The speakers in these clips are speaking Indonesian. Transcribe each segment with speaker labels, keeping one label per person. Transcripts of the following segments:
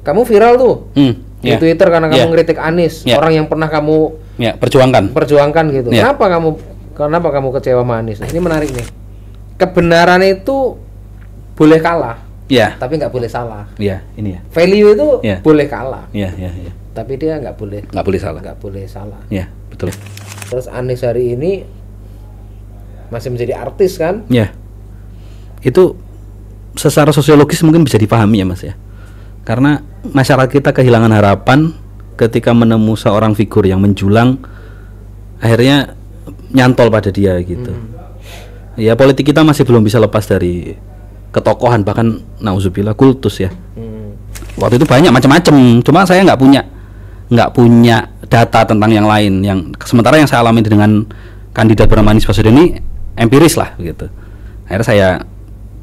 Speaker 1: kamu viral tuh di
Speaker 2: Ya.
Speaker 1: Twitter karena kamu
Speaker 2: Ya.
Speaker 1: ngeritik Anies,
Speaker 2: Ya.
Speaker 1: orang yang pernah kamu
Speaker 2: Ya, perjuangkan
Speaker 1: gitu.
Speaker 2: Ya.
Speaker 1: Kenapa kamu kecewa sama Anies? Ini menarik nih. Kebenaran itu boleh kalah,
Speaker 2: Ya.
Speaker 1: tapi nggak boleh salah.
Speaker 2: Ya, ini ya.
Speaker 1: Value itu
Speaker 2: Ya.
Speaker 1: boleh kalah,
Speaker 2: Ya.
Speaker 1: tapi dia nggak boleh
Speaker 2: Salah.
Speaker 1: nggak boleh salah.
Speaker 2: Ya, betul.
Speaker 1: Terus Anies hari ini masih menjadi artis kan?
Speaker 2: Ya. Itu secara sosiologis mungkin bisa dipahami ya Mas ya. Karena masyarakat kita kehilangan harapan ketika menemu seorang figur yang menjulang, akhirnya nyantol pada dia gitu. Ya politik kita masih belum bisa lepas dari ketokohan, bahkan nauzubillah kultus ya. Waktu itu banyak macam-macam, cuma saya nggak punya data tentang yang lain. Yang sementara yang saya alami dengan kandidat bernama Anies Baswedan ini empiris lah gitu. Akhirnya saya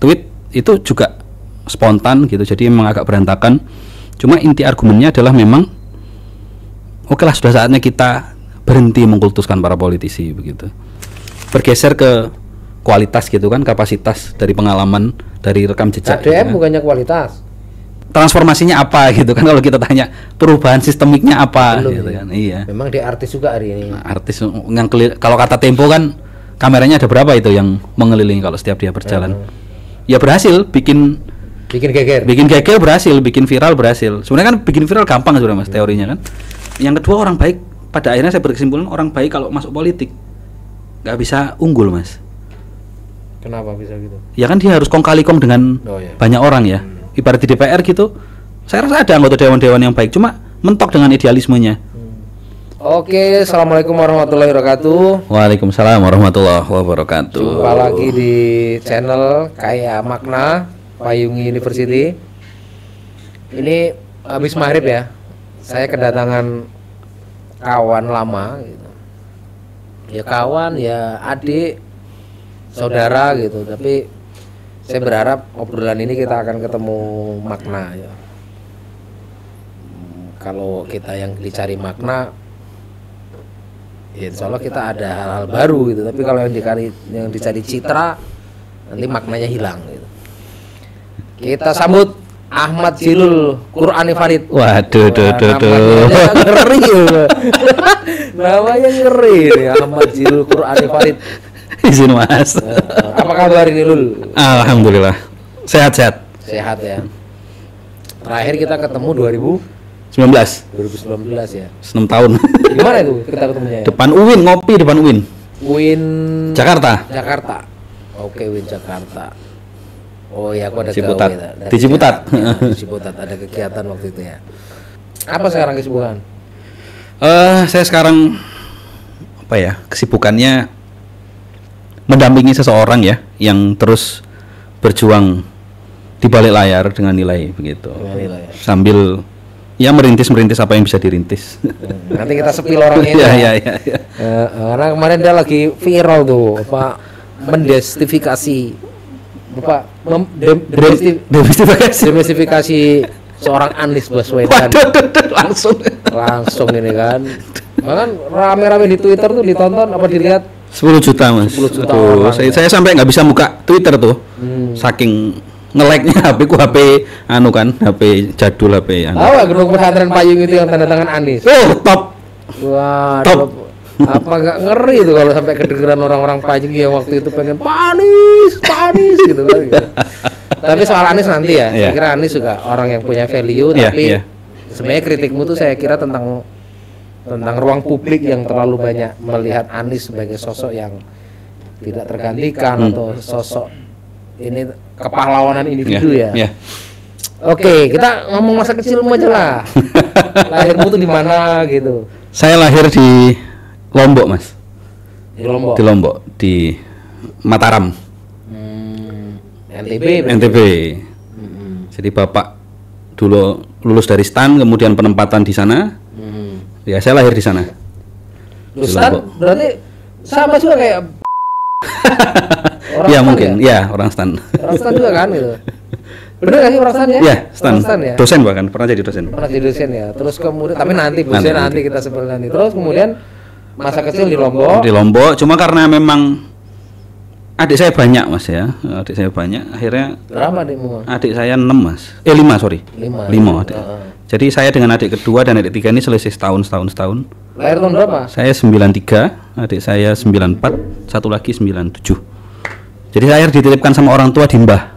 Speaker 2: tweet itu juga spontan gitu, jadi memang agak berantakan. Cuma inti argumennya adalah memang oke lah, sudah saatnya kita berhenti mengkultuskan para politisi begitu, bergeser ke kualitas gitu kan, kapasitas dari pengalaman, dari rekam jejak
Speaker 1: KDM
Speaker 2: gitu kan.
Speaker 1: bukannya kualitas.
Speaker 2: Transformasinya apa gitu kan, kalau kita tanya perubahan sistemiknya apa
Speaker 1: Belum,
Speaker 2: gitu
Speaker 1: ya.
Speaker 2: kan. Iya,
Speaker 1: Memang dia artis juga hari ini.
Speaker 2: artis yang kalau kata Tempo kan kameranya ada berapa itu yang mengelilingi kalau setiap dia berjalan. Ya berhasil bikin geger berhasil, bikin viral berhasil. Sebenarnya kan bikin viral gampang sebenarnya Mas, teorinya kan. Yang kedua, orang baik, pada akhirnya saya berkesimpulan orang baik kalau masuk politik nggak bisa unggul Mas.
Speaker 1: Kenapa bisa gitu?
Speaker 2: Ya kan dia harus kong kali kong dengan
Speaker 1: Iya.
Speaker 2: banyak orang ya. Ibarat di DPR gitu, saya rasa ada anggota dewan-dewan yang baik, cuma mentok dengan idealismenya.
Speaker 1: Oke, assalamualaikum warahmatullahi wabarakatuh.
Speaker 2: Waalaikumsalam warahmatullahi wabarakatuh.
Speaker 1: Jumpa lagi di channel Kaya Makna Payungi University. Ini habis maghrib ya. Saya kedatangan kawan lama gitu. Ya kawan, ya adik, saudara gitu. Tapi saya berharap obrolan ini kita akan ketemu makna ya. Kalau kita yang dicari makna, ya insya Allah kita ada hal-hal baru gitu. Tapi kalau yang dicari citra, nanti maknanya hilang gitu. Kita sambut Ahmad Zilul Qur'ani Farid.
Speaker 2: Waduh,
Speaker 1: Namanya ngeri ya. Namanya ngeri nih, Ahmad Zilul Qur'ani Farid.
Speaker 2: Izin Mas.
Speaker 1: Apa kabar ini Lul?
Speaker 2: Alhamdulillah. Sehat-sehat.
Speaker 1: Sehat ya. Terakhir kita ketemu
Speaker 2: 19
Speaker 1: 2019 ya.
Speaker 2: 6 tahun.
Speaker 1: Gimana itu kita ketemunya ya?
Speaker 2: Depan UIN, ngopi depan UIN.
Speaker 1: Win
Speaker 2: Jakarta.
Speaker 1: Oke, Win Jakarta. Oh ya, aku ada
Speaker 2: Ciputat.
Speaker 1: gawe, ada
Speaker 2: Di Ciputat.
Speaker 1: kegiatan. Di Ciputat ada kegiatan waktu itu ya. Apa sekarang kesibukan?
Speaker 2: Saya sekarang apa ya? Kesibukannya mendampingi seseorang ya yang terus berjuang di balik layar dengan nilai begitu.
Speaker 1: Dengan nilai, ya.
Speaker 2: Sambil ya merintis apa yang bisa dirintis.
Speaker 1: Nanti kita sepil orang ini.
Speaker 2: Iya.
Speaker 1: Karena kemarin dia lagi viral tuh, apa mendestifikasi, apa demestifikasi seorang Anies Baswedan. Langsung ini kan. Bahkan rame-rame di Twitter tuh ditonton apa dilihat
Speaker 2: 10 juta Mas.
Speaker 1: 10 juta
Speaker 2: Tuh,
Speaker 1: orang,
Speaker 2: saya sampai nggak bisa buka Twitter tuh. Saking nge-like-nya HP ku HP anu kan, HP jadul HP anu.
Speaker 1: Tahu gedung pesantren Payung itu yang tanda tangan Anies.
Speaker 2: Oh, top.
Speaker 1: Wah,
Speaker 2: Top.
Speaker 1: apa nggak ngeri itu kalau sampai kedengeran orang-orang Payung yang waktu itu pengen Panis gitu kan. Gitu. Tapi soal Anies nanti ya, saya kira Anies juga orang yang punya value, tapi sebenarnya kritikmu tuh saya kira tentang ruang publik yang terlalu banyak melihat Anies sebagai sosok yang tidak tergantikan atau sosok ini kepahlawanan individu ya. Oke, kita ngomong masa kecilmu aja lah. Lahirmu tuh di mana gitu?
Speaker 2: Saya lahir di Lombok, Mas.
Speaker 1: Di Lombok.
Speaker 2: Di Lombok, di Mataram. NTB. Jadi bapak dulu lulus dari STAN, kemudian penempatan di sana. Ya, saya lahir di sana.
Speaker 1: STAN berarti sama juga kayak
Speaker 2: ya
Speaker 1: STAN
Speaker 2: mungkin, ya orang STAN.
Speaker 1: Orang STAN juga kan gitu. Bener gak sih orang STAN ya?
Speaker 2: Ya, STAN.
Speaker 1: Ya?
Speaker 2: Dosen bahkan, pernah jadi dosen.
Speaker 1: Pernah jadi dosen ya. Terus kemudian, tapi nanti kita sebut nanti. Terus kemudian masa kecil di Lombok.
Speaker 2: Di Lombok, cuma karena memang Adik saya banyak mas ya, adik saya banyak. Akhirnya
Speaker 1: berapa adikmu?
Speaker 2: Adik saya 6 mas, 5 sorry, 5 adik. Jadi saya dengan adik kedua dan adik tiga ini selisih setahun.
Speaker 1: Lahir tahun berapa?
Speaker 2: Saya 93, adik saya 94, satu lagi 97. Jadi saya dititipkan sama orang tua di Mbah.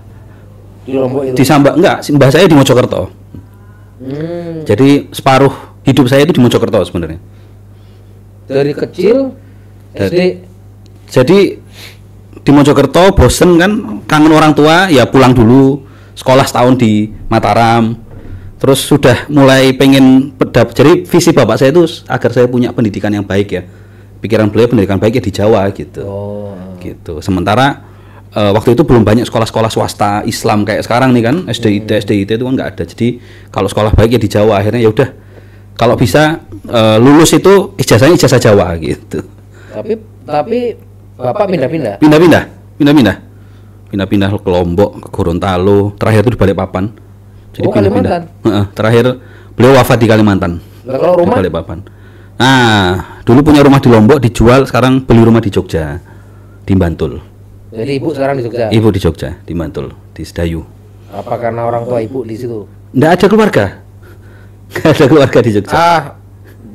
Speaker 1: Di Lombok itu?
Speaker 2: Di Sambak, enggak, Mbah saya di Mojokerto. Jadi separuh hidup saya itu di Mojokerto sebenarnya.
Speaker 1: Dari kecil SD.
Speaker 2: Jadi di Mojokerto bosen kan, kangen orang tua, ya pulang dulu, sekolah setahun di Mataram. Terus sudah mulai pengen jadi visi bapak saya itu agar saya punya pendidikan yang baik ya. Pikiran beliau pendidikan baik ya di Jawa gitu. Gitu. Sementara waktu itu belum banyak sekolah-sekolah swasta Islam kayak sekarang nih kan, SDIT itu kan nggak ada. Jadi kalau sekolah baik ya di Jawa, akhirnya ya udah kalau bisa lulus itu ijazahnya ijazah Jawa gitu.
Speaker 1: Tapi bapak pindah-pindah
Speaker 2: ke Lombok, ke Gorontalo, terakhir itu di Balikpapan. Jadi
Speaker 1: Kalimantan.
Speaker 2: Terakhir beliau wafat di Kalimantan.
Speaker 1: Nah, kalau rumah?
Speaker 2: Di Balikpapan. Nah, dulu punya rumah di Lombok, dijual, sekarang beli rumah di Jogja, di Bantul.
Speaker 1: Jadi ibu sekarang di Jogja?
Speaker 2: Ibu di Jogja, di Bantul, di Sedayu.
Speaker 1: Apa karena orang tua ibu di situ?
Speaker 2: Nggak ada keluarga. Nggak ada keluarga di Jogja.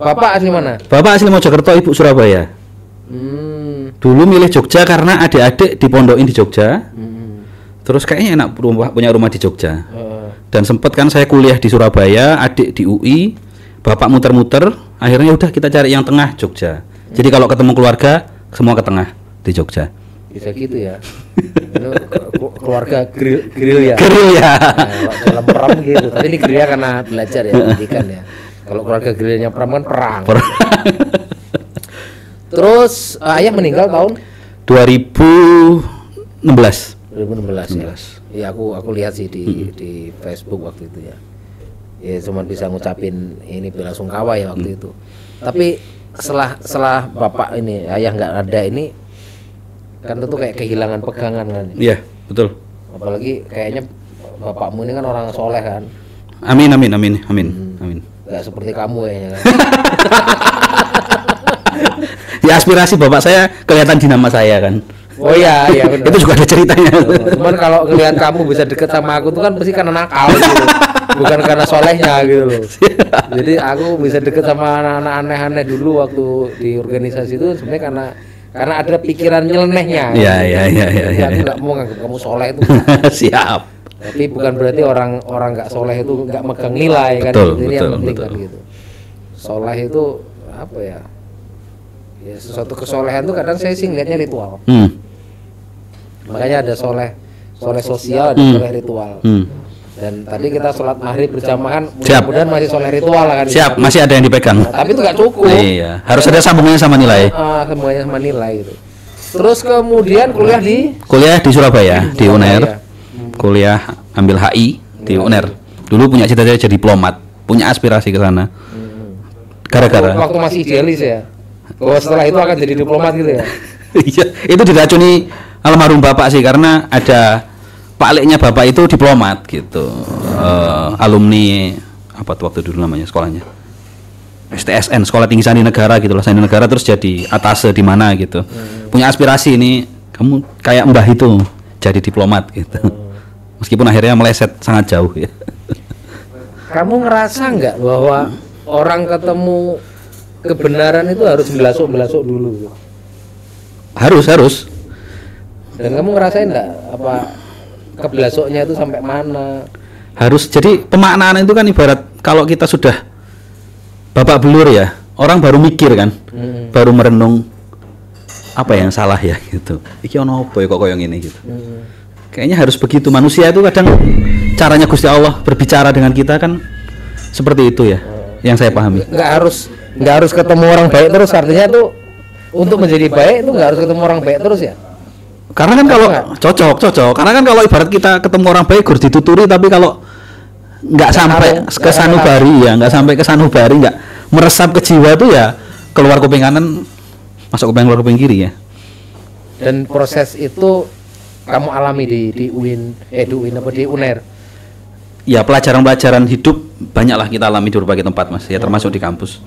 Speaker 1: Bapak asli mana?
Speaker 2: Bapak asli Mojokerto, ibu Surabaya. Dulu milih Jogja karena adik-adik dipondokin di Jogja. Terus kayaknya enak punya rumah di Jogja. Dan sempat kan saya kuliah di Surabaya, adik di UI, bapak muter-muter, akhirnya udah kita cari yang tengah Jogja. Jadi kalau ketemu keluarga semua ke tengah di Jogja.
Speaker 1: Bisa gitu ya. Keluarga grill ya.
Speaker 2: Grill ya.
Speaker 1: Nah, dalam perang gitu. Tapi ini grill karena belajar ya, pendidikan ya. Kalau keluarga grillnya perang kan perang. Terus ayah meninggal tahun
Speaker 2: 2016
Speaker 1: ya. Iya aku lihat sih di Facebook waktu itu ya. Ya cuma bisa ngucapin ini bela sungkawa ya waktu itu. Tapi setelah bapak ini ayah nggak ada ini kan tentu kayak kehilangan pegangan kan.
Speaker 2: Iya, betul.
Speaker 1: Apalagi kayaknya bapakmu ini kan orang soleh kan.
Speaker 2: Amin.
Speaker 1: Gak seperti kamu kayaknya kan.
Speaker 2: Ya aspirasi bapak saya kelihatan di nama saya kan.
Speaker 1: Oh iya benar.
Speaker 2: Itu juga ada ceritanya.
Speaker 1: Cuman kalau ngelihat kamu bisa deket sama aku tuh kan pasti karena nakal gitu. Bukan karena solehnya gitu loh. Jadi aku bisa deket sama anak-anak aneh-aneh dulu waktu di organisasi itu sebenarnya karena ada pikiran nyelenehnya.
Speaker 2: Iya.
Speaker 1: Aku nggak mau nganggap kamu soleh itu.
Speaker 2: Siap.
Speaker 1: Tapi bukan berarti orang nggak soleh itu nggak megang nilai kan. Ini yang penting kan gitu. Soleh itu apa ya? Ya sesuatu kesolehan tuh kadang saya sih ngeliatnya ritual. Makanya ada soleh sosial, ada soleh ritual. Dan tadi kita sholat maghrib berjamaah, mudah-mudahan masih soleh ritual lah kan.
Speaker 2: Siap, masih ada yang dipegang.
Speaker 1: Nah, tapi itu nggak cukup.
Speaker 2: Iya, harus ada sambungannya sama nilai.
Speaker 1: Semuanya sama nilai gitu. Terus kemudian kuliah di
Speaker 2: Surabaya, di UNER. Kuliah ambil HI di UNER. Dulu punya cita-cita jadi diplomat, punya aspirasi ke sana. Gara-gara
Speaker 1: waktu masih idealis ya. Oh, setelah itu akan jadi diplomat gitu ya.
Speaker 2: Iya, itu diracuni almarhum bapak sih karena ada Pak Leknya bapak itu diplomat gitu. Alumni apa tuh waktu dulu namanya sekolahnya? STSN, Sekolah Tinggi Sandi Negara gitu lah, Sandi Negara, terus jadi atase di mana gitu. Punya aspirasi ini kamu kayak mbah itu jadi diplomat gitu. Meskipun akhirnya meleset sangat jauh ya.
Speaker 1: Kamu ngerasa nggak bahwa orang ketemu kebenaran itu harus belasuk dulu?
Speaker 2: Harus.
Speaker 1: Dan kamu ngerasain nggak apa kebelasuknya itu sampai mana?
Speaker 2: Harus. Jadi pemaknaan itu kan ibarat kalau kita sudah babak belur ya, orang baru mikir kan, baru merenung apa yang salah ya gitu. Iki ono apa ya kok koyo ngene gitu. Kayaknya harus begitu. Manusia itu kadang caranya Gusti Allah berbicara dengan kita kan seperti itu ya. Yang saya pahami. Nggak harus ketemu orang baik terus, artinya tuh untuk menjadi baik itu nggak harus ketemu orang baik terus ya. Karena kan kalau cocok. Karena kan kalau ibarat kita ketemu orang baik harus dituturi, tapi kalau nggak sampai ke sanubari ya, nggak sampai ke sanubari, nggak meresap ke jiwa tuh ya keluar kuping kanan masuk kuping, keluar kuping kiri ya.
Speaker 1: Dan proses itu kamu alami di UNER.
Speaker 2: Ya, pelajaran-pelajaran hidup banyaklah kita alami di berbagai tempat Mas, ya termasuk di kampus.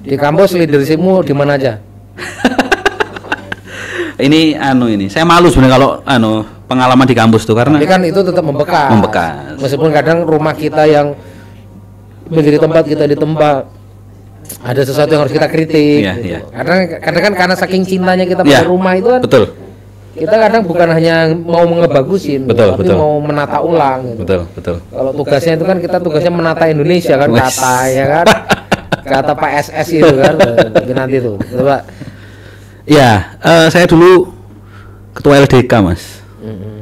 Speaker 1: Di kampus leadershipmu di mana aja?
Speaker 2: Ini saya malu sebenarnya kalau pengalaman di kampus tuh karena.
Speaker 1: Tapi kan itu tetap membekas.
Speaker 2: Membekas.
Speaker 1: Meskipun kadang rumah kita yang menjadi tempat kita di tempat ada sesuatu yang harus kita kritik.
Speaker 2: Iya,
Speaker 1: gitu.
Speaker 2: iya.
Speaker 1: Kadang kan karena saking cintanya kita pada rumah itu kan.
Speaker 2: Betul.
Speaker 1: Kita kadang bukan hanya mau ngebagusin,
Speaker 2: betul,
Speaker 1: tapi
Speaker 2: betul.
Speaker 1: mau menata ulang. Gitu.
Speaker 2: Betul.
Speaker 1: Kalau tugasnya itu kan kita tugasnya menata Indonesia kan, kata ya kan, kata Pak SS itu kan, tapi nanti tuh, coba.
Speaker 2: Ya, saya dulu ketua LDK Mas.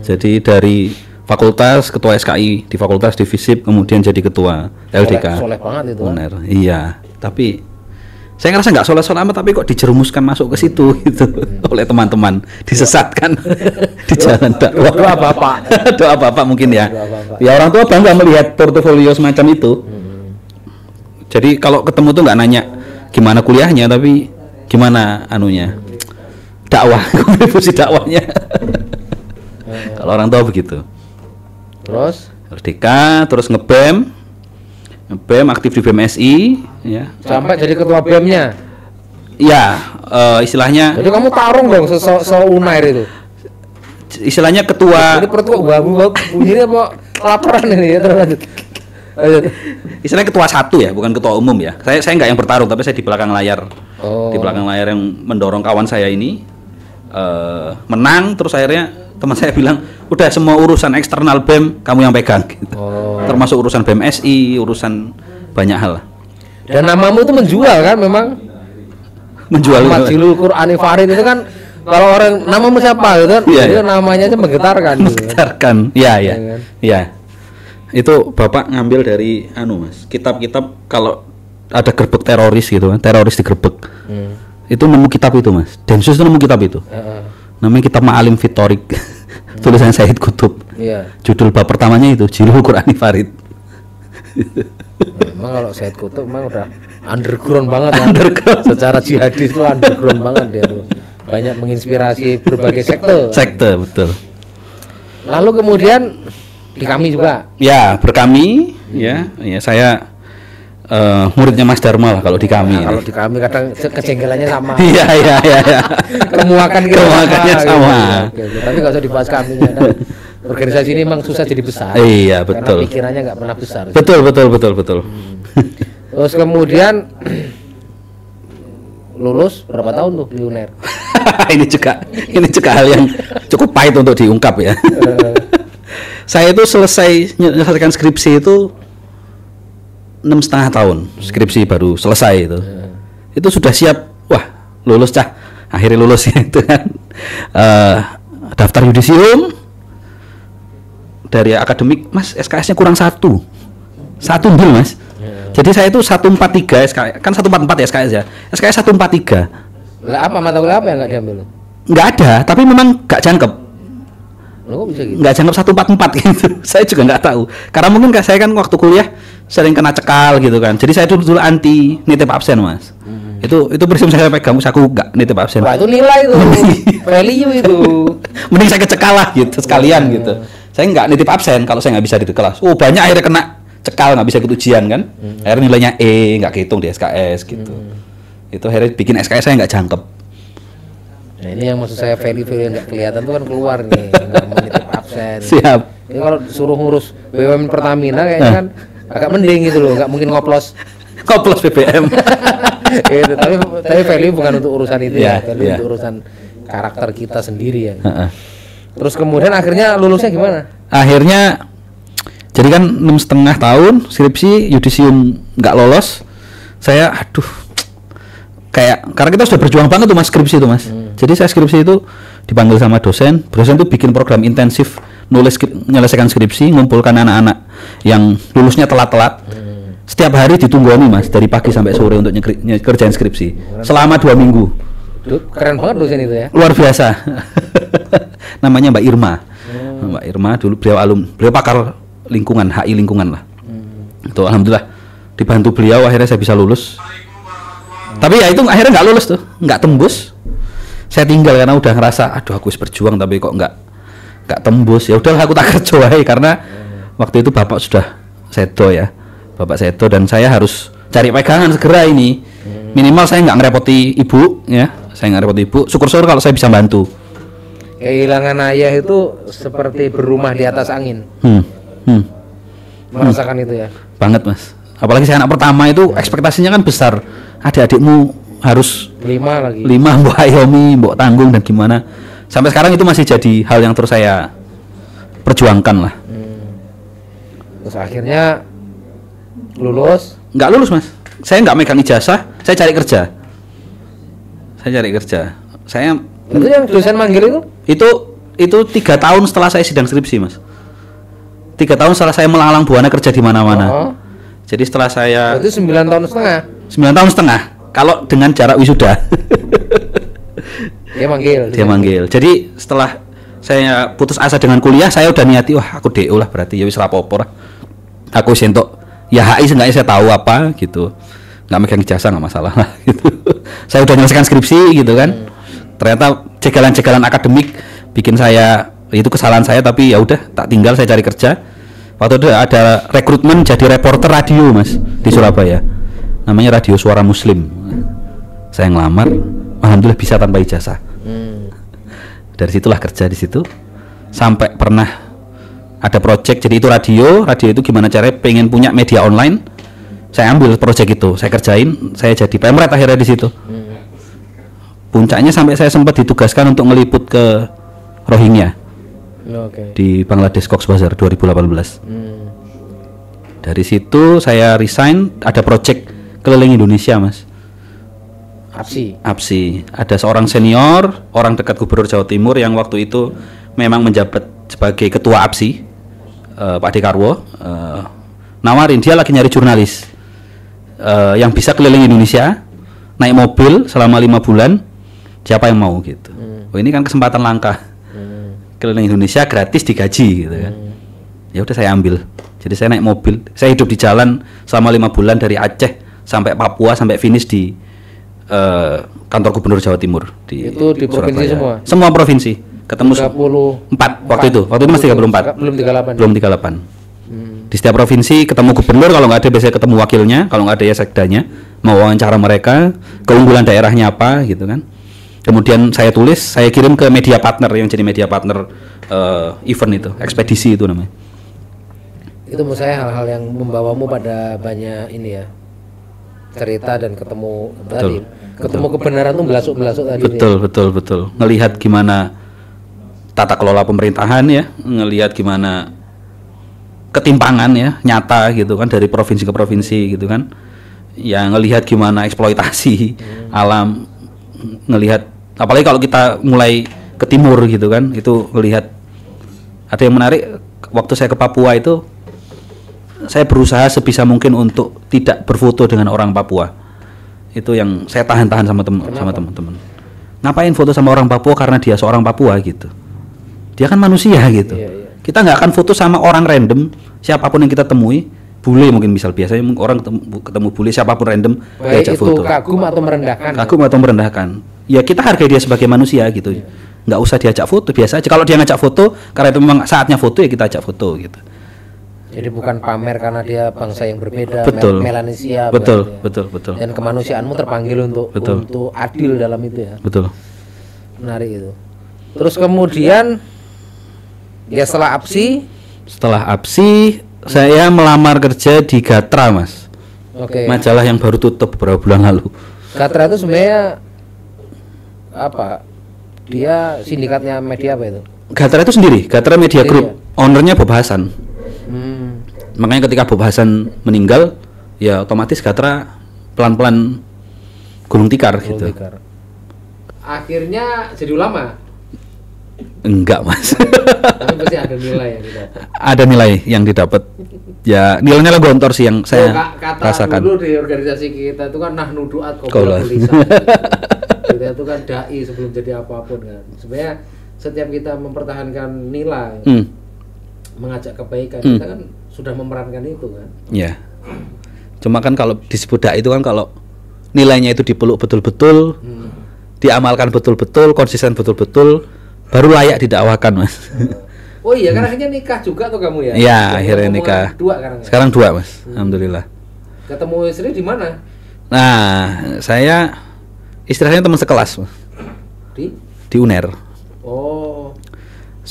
Speaker 2: Jadi dari fakultas ketua SKI di fakultas di FISIP kemudian jadi ketua LDK.
Speaker 1: Soleh banget itu.
Speaker 2: Benar. Iya, tapi saya ngerasa nggak soleh-soleh amat tapi kok dijerumuskan masuk ke situ gitu oleh teman-teman, disesatkan di jalan dakwah.
Speaker 1: Doa bapak.
Speaker 2: Doa bapak mungkin ya.
Speaker 1: Doa bapak.
Speaker 2: Ya orang tua bangga melihat portofolio semacam itu. Jadi kalau ketemu tuh nggak nanya gimana kuliahnya tapi gimana dakwah, kontribusi dakwahnya. Kalau orang tua begitu.
Speaker 1: Terus
Speaker 2: LDK, terus ngebem aktif di BMSI ya.
Speaker 1: sampai jadi ketua BEM-nya.
Speaker 2: Ya, istilahnya
Speaker 1: Jadi kamu tarung dong Unair itu.
Speaker 2: istilahnya ketua.
Speaker 1: Jadi perut kok bunyinya apa laporan ini ya, terus lanjut.
Speaker 2: Istilahnya ketua 1 ya, bukan ketua umum ya. Saya nggak yang bertarung, tapi saya di belakang layar.
Speaker 1: Oh.
Speaker 2: Di belakang layar yang mendorong kawan saya ini menang, terus akhirnya teman saya bilang, udah semua urusan eksternal BEM kamu yang pegang gitu. Termasuk urusan BMSI, urusan banyak hal.
Speaker 1: Dan namamu itu menjual kan memang.
Speaker 2: Menjual
Speaker 1: Majilul Qur'ani Farid itu kan kalau orang namamu siapa gitu kan, itu namanya aja menggetarkan.
Speaker 2: Menggetarkan. Iya. Itu Bapak ngambil dari Mas, kitab-kitab kalau ada gerbek teroris gitu kan, teroris digerebek. Itu nemu kitab itu Mas. Densus itu nemu kitab itu. Namanya kitab Ma'alim Fitorik. Tulisan Said Qutb.
Speaker 1: Iya.
Speaker 2: Judul bab pertamanya itu Jilul Qur'ani Farid.
Speaker 1: Memang kalau Said Qutb memang udah underground banget kan. Secara jihadis itu underground banget dia tuh. Banyak menginspirasi berbagai sekte.
Speaker 2: Betul.
Speaker 1: Lalu kemudian di kami juga.
Speaker 2: Ya, berkami ya saya muridnya Mas Dharma lah kalau di kami.
Speaker 1: Kalau di kami kadang kejengkelannya sama.
Speaker 2: Iya. Kemuakannya sama.
Speaker 1: Oke. Tapi nggak usah dibahas kaminya. Organisasi ini memang susah jadi besar.
Speaker 2: Iya, betul.
Speaker 1: Karena pikirannya nggak pernah besar.
Speaker 2: Betul.
Speaker 1: Terus kemudian lulus berapa tahun tuh di UNER?
Speaker 2: ini juga hal yang cukup pahit untuk diungkap ya. Saya itu menyelesaikan skripsi itu 6,5 tahun, skripsi baru selesai itu. Itu sudah siap, wah lulus akhirnya lulus itu kan. Daftar yudisium dari akademik, Mas SKS-nya kurang 1 bil Mas. Jadi saya itu 143 SKS, kan 144 ya SKS ya. SKS 143.
Speaker 1: Lah apa mata kuliah apa yang nggak diambil?
Speaker 2: Nggak ada, tapi memang nggak jangkep.
Speaker 1: Loh, kok bisa gitu?
Speaker 2: Nggak jangkep 144 gitu. Saya juga nggak tahu. Karena mungkin saya kan waktu kuliah sering kena cekal gitu kan. Jadi saya dulu anti nitip absen Mas. Itu prinsip saya pegang, aku nggak nitip absen.
Speaker 1: Wah itu nilai itu, value itu.
Speaker 2: Mending saya kecekal lah gitu sekalian gitu. Saya nggak nitip absen kalau saya nggak bisa di kelas. Oh banyak akhirnya kena cekal, nggak bisa ikut ujian kan. Akhirnya nilainya E, nggak kehitung di SKS gitu. Itu akhirnya bikin SKS saya nggak jangkep.
Speaker 1: Nah ini yang maksud saya value yang nggak kelihatan tuh kan keluar nih, nggak mau nitip absen.
Speaker 2: Siap.
Speaker 1: Ini kalau suruh ngurus BUMN Pertamina kayaknya kan agak mending gitu loh, nggak mungkin ngoplos
Speaker 2: BBM.
Speaker 1: gitu, tapi value bukan untuk urusan itu ya, value untuk urusan karakter kita sendiri ya. Terus kemudian akhirnya lulusnya gimana?
Speaker 2: Akhirnya jadi kan 6,5 tahun skripsi, yudisium nggak lolos. Saya karena kita sudah berjuang banget tuh Mas skripsi itu Mas. Jadi saya skripsi itu dipanggil sama dosen tuh bikin program intensif menyelesaikan skripsi, ngumpulkan anak-anak yang lulusnya telat-telat. Setiap hari ditunggu Mas dari pagi sampai sore untuk kerjain skripsi selama 2 minggu.
Speaker 1: Keren banget dosen itu ya.
Speaker 2: Luar biasa. Namanya Mbak Irma. Mbak Irma dulu beliau pakar lingkungan, HI lingkungan lah. Itu alhamdulillah dibantu beliau akhirnya saya bisa lulus. Tapi ya itu akhirnya nggak lulus tuh, nggak tembus. Saya tinggal karena udah ngerasa, aku harus berjuang tapi kok nggak tembus. Ya udahlah aku tak kerja aja karena waktu itu bapak sudah sedo ya, bapak sedo dan saya harus cari pegangan segera ini. Minimal saya nggak ngerepoti ibu ya, saya nggak ngerepoti ibu. Syukur-syukur kalau saya bisa bantu.
Speaker 1: Kehilangan ayah itu seperti berumah di atas angin. Merasakan itu ya.
Speaker 2: Banget mas. Apalagi saya anak pertama itu ekspektasinya kan besar. Adik-adikmu harus
Speaker 1: 5 lagi.
Speaker 2: 5 mbok ayomi, mbok tanggung dan gimana. Sampai sekarang itu masih jadi hal yang terus saya perjuangkan lah.
Speaker 1: Terus akhirnya lulus?
Speaker 2: Nggak lulus mas. Saya nggak megang ijazah. Saya cari kerja. Saya
Speaker 1: itu yang dosen manggil
Speaker 2: itu 3 tahun setelah saya sidang skripsi mas. 3 tahun setelah saya melalang buana kerja di mana-mana. Jadi setelah saya
Speaker 1: itu 9 tahun setengah.
Speaker 2: 9 tahun setengah kalau dengan jarak wisuda. Dia manggil. Jadi setelah saya putus asa dengan kuliah, saya udah niati wah aku DO lah berarti ya wis rapopo lah. Aku sentok ya HI seenggaknya saya tahu apa gitu. Nggak megang ijazah nggak masalah lah gitu. Saya udah menyelesaikan skripsi gitu kan. Ternyata cegalan-cegalan akademik bikin saya, itu kesalahan saya, tapi ya udah tak tinggal, saya cari kerja. Waktu itu ada rekrutmen jadi reporter radio mas di Surabaya, namanya Radio Suara Muslim. Saya ngelamar, alhamdulillah bisa tanpa ijazah. Dari situlah kerja di situ sampai pernah ada project. Jadi itu radio itu gimana caranya pengen punya media online, saya ambil project itu, saya kerjain, saya jadi pemret akhirnya di situ. Puncaknya sampai saya sempat ditugaskan untuk ngeliput ke Rohingya di Bangladesh Cox's Bazar 2018. Dari situ saya resign, ada project keliling Indonesia mas. APSI. Ada seorang senior, orang dekat Gubernur Jawa Timur yang waktu itu memang menjabat sebagai ketua APSI, Pak Dekarwo, nawarin dia lagi nyari jurnalis yang bisa keliling Indonesia, naik mobil selama 5 bulan, siapa yang mau gitu. Oh, ini kan kesempatan langka. Keliling Indonesia gratis digaji gitu kan. Ya udah saya ambil. Jadi saya naik mobil, saya hidup di jalan selama 5 bulan dari Aceh sampai Papua sampai finish di kantor Gubernur Jawa Timur di
Speaker 1: itu di provinsi
Speaker 2: Surabaya. Semua provinsi ketemu
Speaker 1: 34
Speaker 2: waktu itu masih 34 belum 38 di setiap provinsi ketemu gubernur, kalau nggak ada biasanya ketemu wakilnya, kalau nggak ada ya sekdanya, mau wawancara mereka, keunggulan daerahnya apa gitu kan. Kemudian saya tulis, saya kirim ke media partner yang jadi media partner event itu, ekspedisi itu namanya.
Speaker 1: Itu menurut saya hal-hal yang membawamu pada banyak ini ya, cerita dan ketemu tadi, ketemu kebenaran tuh belasuk-belasuk tadi.
Speaker 2: Betul. Ngelihat gimana tata kelola pemerintahan ya, ngelihat gimana ketimpangan ya nyata gitu kan dari provinsi ke provinsi gitu kan. Ya ngelihat gimana eksploitasi alam, ngelihat apalagi kalau kita mulai ke timur gitu kan, itu ngelihat ada yang menarik. Waktu saya ke Papua itu saya berusaha sebisa mungkin untuk tidak berfoto dengan orang Papua. Itu yang saya tahan-tahan sama teman-teman. Ngapain foto sama orang Papua karena dia seorang Papua gitu. Dia kan manusia gitu. Iya. Kita nggak akan foto sama orang random, siapapun yang kita temui. Bule mungkin misal, biasanya orang ketemu bule siapapun random diajak foto.
Speaker 1: Kagum atau
Speaker 2: merendahkan. Ya kita hargai dia sebagai manusia gitu. Nggak usah diajak foto, biasa aja. Kalau dia ngajak foto karena itu memang saatnya foto, ya kita ajak foto gitu.
Speaker 1: Jadi bukan pamer karena dia bangsa yang berbeda, Melanesia.
Speaker 2: Betul.
Speaker 1: Dan kemanusiaanmu terpanggil untuk adil dalam itu ya.
Speaker 2: Betul.
Speaker 1: Menarik itu. Terus kemudian ya setelah APSI saya melamar kerja di Gatra mas. Majalah yang baru tutup beberapa bulan lalu. Gatra itu sebenarnya apa? Dia sindikatnya media apa itu?
Speaker 2: Gatra itu sendiri, Gatra Media Group. Ownernya Bob Hasan. Makanya ketika Bob Hasan meninggal, ya otomatis Gatra pelan-pelan gulung tikar gitu.
Speaker 1: Akhirnya jadi ulama?
Speaker 2: Enggak mas.
Speaker 1: Tapi pasti ada nilai yang didapat.
Speaker 2: Ada nilai yang didapat. Ya nilainya lah gontor sih yang saya rasakan.
Speaker 1: Dulu di organisasi kita itu kan nahnu duat qabla lisan. Kita itu kan dai sebelum jadi apapun kan. Sebenarnya setiap kita mempertahankan nilai, mengajak kebaikan, kita kan sudah memerankan itu kan.
Speaker 2: Ya. Cuma kan kalau disebut dai itu kan kalau nilainya itu dipeluk betul-betul, diamalkan betul-betul, konsisten betul-betul, baru layak didakwakan mas.
Speaker 1: Oh iya, kan akhirnya nikah juga tuh kamu ya?
Speaker 2: Iya, akhirnya nikah. Sekarang 2 mas, alhamdulillah.
Speaker 1: Ketemu istri di mana?
Speaker 2: Nah, saya istilahnya teman sekelas mas. Di UNER.
Speaker 1: Oh,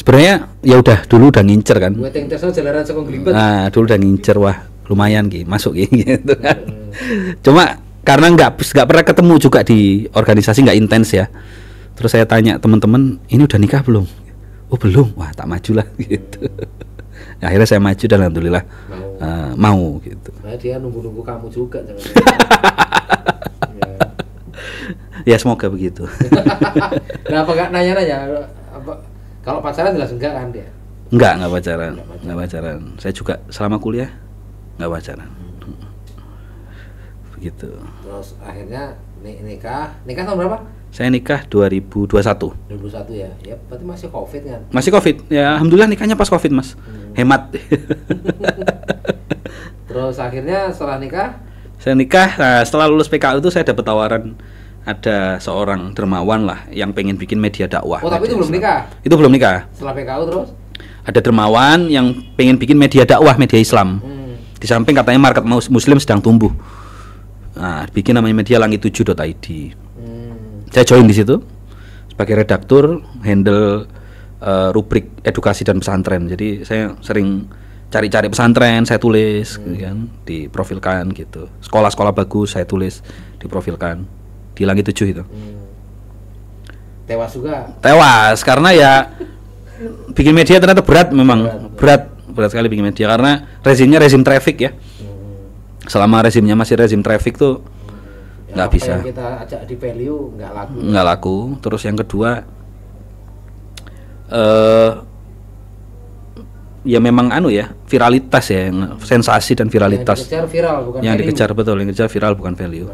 Speaker 2: sebenarnya ya dulu udah ngincer kan.
Speaker 1: Weting tesno jalaran saka Glibet.
Speaker 2: Nah, dulu udah ngincer, wah lumayan masuk gitu kan. Cuma karena nggak pernah ketemu juga di organisasi, nggak intens ya. Terus saya tanya teman-teman, ini udah nikah belum? Oh belum, wah tak maju lah gitu. Akhirnya saya maju dan alhamdulillah mau gitu.
Speaker 1: Nah, dia nunggu kamu juga jangan.
Speaker 2: Ya semoga begitu.
Speaker 1: Kenapa nggak nanya-nanya? Kalau pacaran jelas enggak kan dia?
Speaker 2: Enggak pacaran. Saya juga selama kuliah nggak pacaran. Begitu.
Speaker 1: Terus akhirnya nikah tahun berapa?
Speaker 2: Saya nikah 2021.
Speaker 1: 2021 ya. Ya berarti masih Covid kan?
Speaker 2: Masih Covid. Ya alhamdulillah nikahnya pas Covid, Mas. Hemat.
Speaker 1: Terus akhirnya setelah nikah?
Speaker 2: Saya nikah, nah setelah lulus PKU itu saya dapat tawaran ada seorang dermawan lah yang pengen bikin media dakwah.
Speaker 1: Oh, tapi itu belum nikah?
Speaker 2: Itu belum nikah.
Speaker 1: Setelah PKU terus?
Speaker 2: Ada dermawan yang pengen bikin media dakwah, media Islam. Di samping katanya market muslim sedang tumbuh. Nah, bikin namanya media langit7.id. Saya join di situ sebagai redaktur, handle rubrik edukasi dan pesantren. Jadi saya sering cari-cari pesantren, saya tulis gitu kan, diprofilkan gitu. Sekolah-sekolah bagus saya tulis, diprofilkan di Langit 7 itu.
Speaker 1: Tewas juga.
Speaker 2: Tewas karena ya bikin media ternyata berat memang. Berat sekali bikin media karena rezimnya rezim traffic ya. Selama rezimnya masih rezim traffic tuh nggak bisa.
Speaker 1: Yang kita ajak di value nggak
Speaker 2: laku. Terus yang kedua ya memang viralitas ya, sensasi dan viralitas.
Speaker 1: Yang dikejar viral bukan
Speaker 2: yang
Speaker 1: value.
Speaker 2: Yang dikejar viral bukan value.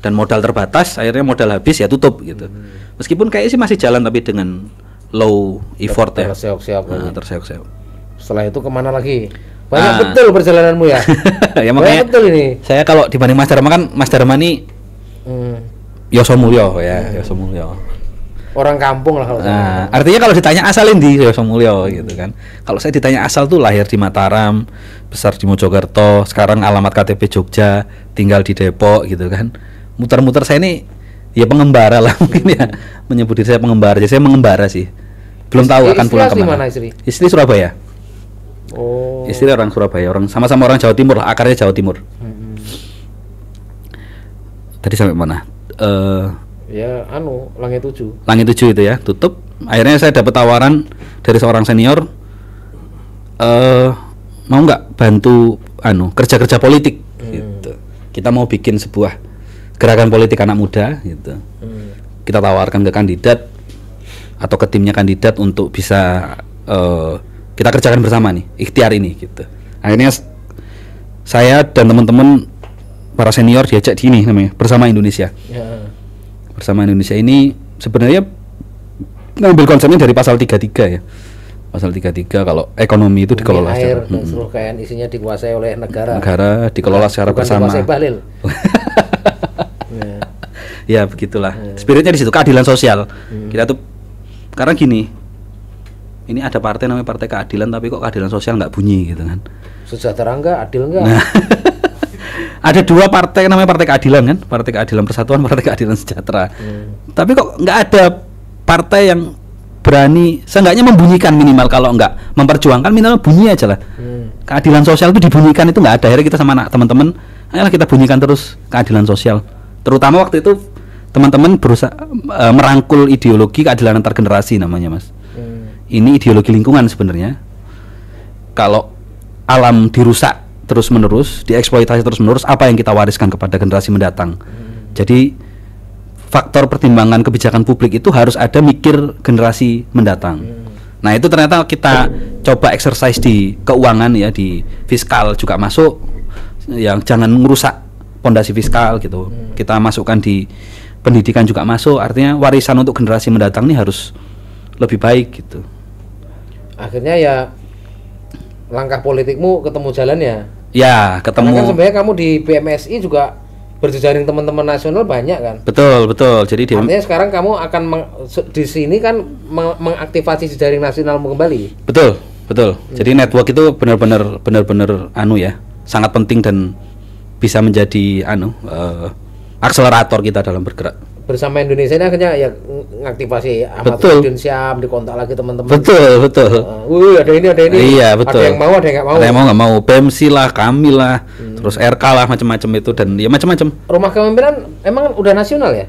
Speaker 2: Dan modal terbatas, akhirnya modal habis ya tutup gitu. Meskipun kayaknya sih masih jalan tapi dengan low effort ya. Terseok-seok.
Speaker 1: Setelah itu kemana lagi? Banyak betul perjalananmu ya.
Speaker 2: Ya makanya
Speaker 1: betul ini.
Speaker 2: Saya kalau dibanding Mas Dharma kan, Mas Dharma ini Yosomulyo ya, Yosomulyo.
Speaker 1: Orang kampung lah kalau
Speaker 2: artinya kalau ditanya asal di Yosomulyo gitu kan. Kalau saya ditanya asal tuh lahir di Mataram, besar di Mojokerto, sekarang alamat KTP Jogja, tinggal di Depok gitu kan. Muter-muter saya ini ya pengembara lah mungkin ya, menyebut diri saya pengembara. Jadi saya mengembara sih. Belum tahu akan pulang kemana. Istri Surabaya.
Speaker 1: Oh.
Speaker 2: Istri orang Surabaya, sama-sama orang Jawa Timur lah, akarnya Jawa Timur. Tadi sampai mana?
Speaker 1: Ya Langit 7.
Speaker 2: Langit 7 itu ya, tutup. Akhirnya saya dapat tawaran dari seorang senior, mau nggak bantu kerja-kerja politik gitu. Kita mau bikin sebuah gerakan politik anak muda gitu. Kita tawarkan ke kandidat atau ke timnya kandidat untuk bisa kita kerjakan bersama nih, ikhtiar ini gitu. Akhirnya saya dan teman-teman para senior diajak di ini namanya Bersama Indonesia. Bersama Indonesia ini sebenarnya ngambil konsepnya dari pasal 33 ya. Pasal 33 kalau ekonomi itu dikelola
Speaker 1: secara seluruh kekayaan isinya dikuasai oleh negara.
Speaker 2: Negara dikelola secara bersama.
Speaker 1: Dikuasai Bahlil.
Speaker 2: Ya begitulah. Spiritnya di situ, keadilan sosial. Kita tuh karena gini. Ini ada partai namanya Partai Keadilan tapi kok keadilan sosial nggak bunyi gitu kan.
Speaker 1: Sejahtera enggak, adil enggak?
Speaker 2: Nah, ada dua partai namanya Partai Keadilan kan, Partai Keadilan Persatuan, Partai Keadilan Sejahtera. Tapi kok nggak ada partai yang berani, seenggaknya membunyikan minimal, kalau nggak memperjuangkan minimal bunyi aja lah. Keadilan sosial itu dibunyikan itu nggak ada. Akhirnya kita sama teman-teman, ayolah kita bunyikan terus keadilan sosial. Terutama waktu itu teman-teman berusaha merangkul ideologi keadilan antar generasi namanya Mas. Ini ideologi lingkungan sebenarnya. Kalau alam dirusak terus-menerus, dieksploitasi terus-menerus, apa yang kita wariskan kepada generasi mendatang? Jadi faktor pertimbangan kebijakan publik itu harus ada mikir generasi mendatang. Nah itu ternyata kita coba exercise di keuangan ya, di fiskal juga masuk, yang jangan merusak pondasi fiskal gitu. Kita masukkan di pendidikan juga masuk, artinya warisan untuk generasi mendatang ini harus lebih baik gitu.
Speaker 1: Akhirnya ya langkah politikmu ketemu jalan ya.
Speaker 2: Ya, ketemu.
Speaker 1: Karena kan sebenarnya kamu di BMSI juga berjejaring teman-teman nasional banyak kan.
Speaker 2: Betul. Jadi
Speaker 1: artinya sekarang kamu akan di sini kan mengaktifasi jejaring nasionalmu kembali.
Speaker 2: Betul. Jadi network itu benar-benar sangat penting dan bisa menjadi akselerator kita dalam bergerak.
Speaker 1: Bersama Indonesia ini akhirnya ya ngaktifasi Ahmad Udin Syam, dikontak lagi teman-teman.
Speaker 2: Betul.
Speaker 1: Ada ini.
Speaker 2: Iya, betul.
Speaker 1: Ada yang mau, ada yang nggak mau.
Speaker 2: Ada yang mau nggak mau. PMC lah, kami lah, terus RK lah, macam-macam itu dan ya macam-macam.
Speaker 1: Rumah kepemimpinan emang udah nasional ya?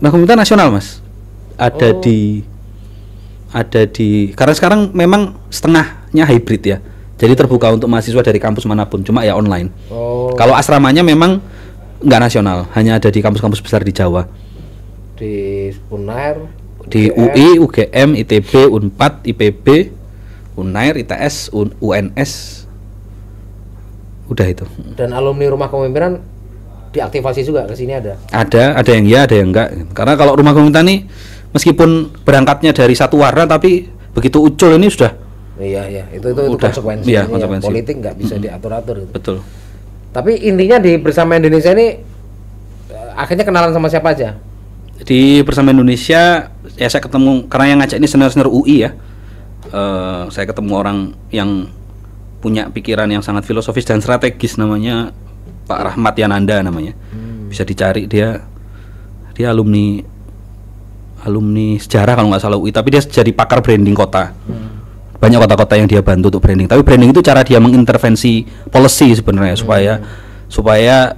Speaker 2: Rumah kepemimpinan nasional, Mas. Ada di karena sekarang memang setengahnya hybrid ya. Jadi terbuka untuk mahasiswa dari kampus manapun, cuma ya online. Kalau asramanya memang nggak nasional, hanya ada di kampus-kampus besar di Jawa.
Speaker 1: Di Unair,
Speaker 2: di UI, UGM, ITB, Unpad, IPB, Unair, ITS, UNS, udah itu.
Speaker 1: Dan alumni rumah kepemimpinan diaktifasi juga ke sini ada?
Speaker 2: Ada yang ya, ada yang enggak. Karena kalau rumah kepemimpinan ini meskipun berangkatnya dari satu warna, tapi begitu ucul ini sudah.
Speaker 1: Iya, itu konsekuensi.
Speaker 2: Iya, konsekuensi.
Speaker 1: Politik nggak bisa diatur-atur. Gitu.
Speaker 2: Betul.
Speaker 1: Tapi intinya di Bersama Indonesia ini akhirnya kenalan sama siapa aja?
Speaker 2: Di Bersama Indonesia ya saya ketemu, karena yang ngajak ini senior UI ya. Saya ketemu orang yang punya pikiran yang sangat filosofis dan strategis, namanya Pak Rahmat Yananda namanya. Bisa dicari, dia alumni sejarah kalau nggak salah UI, tapi dia jadi pakar branding kota. Banyak kota-kota yang dia bantu untuk branding. Tapi branding itu cara dia mengintervensi policy sebenarnya supaya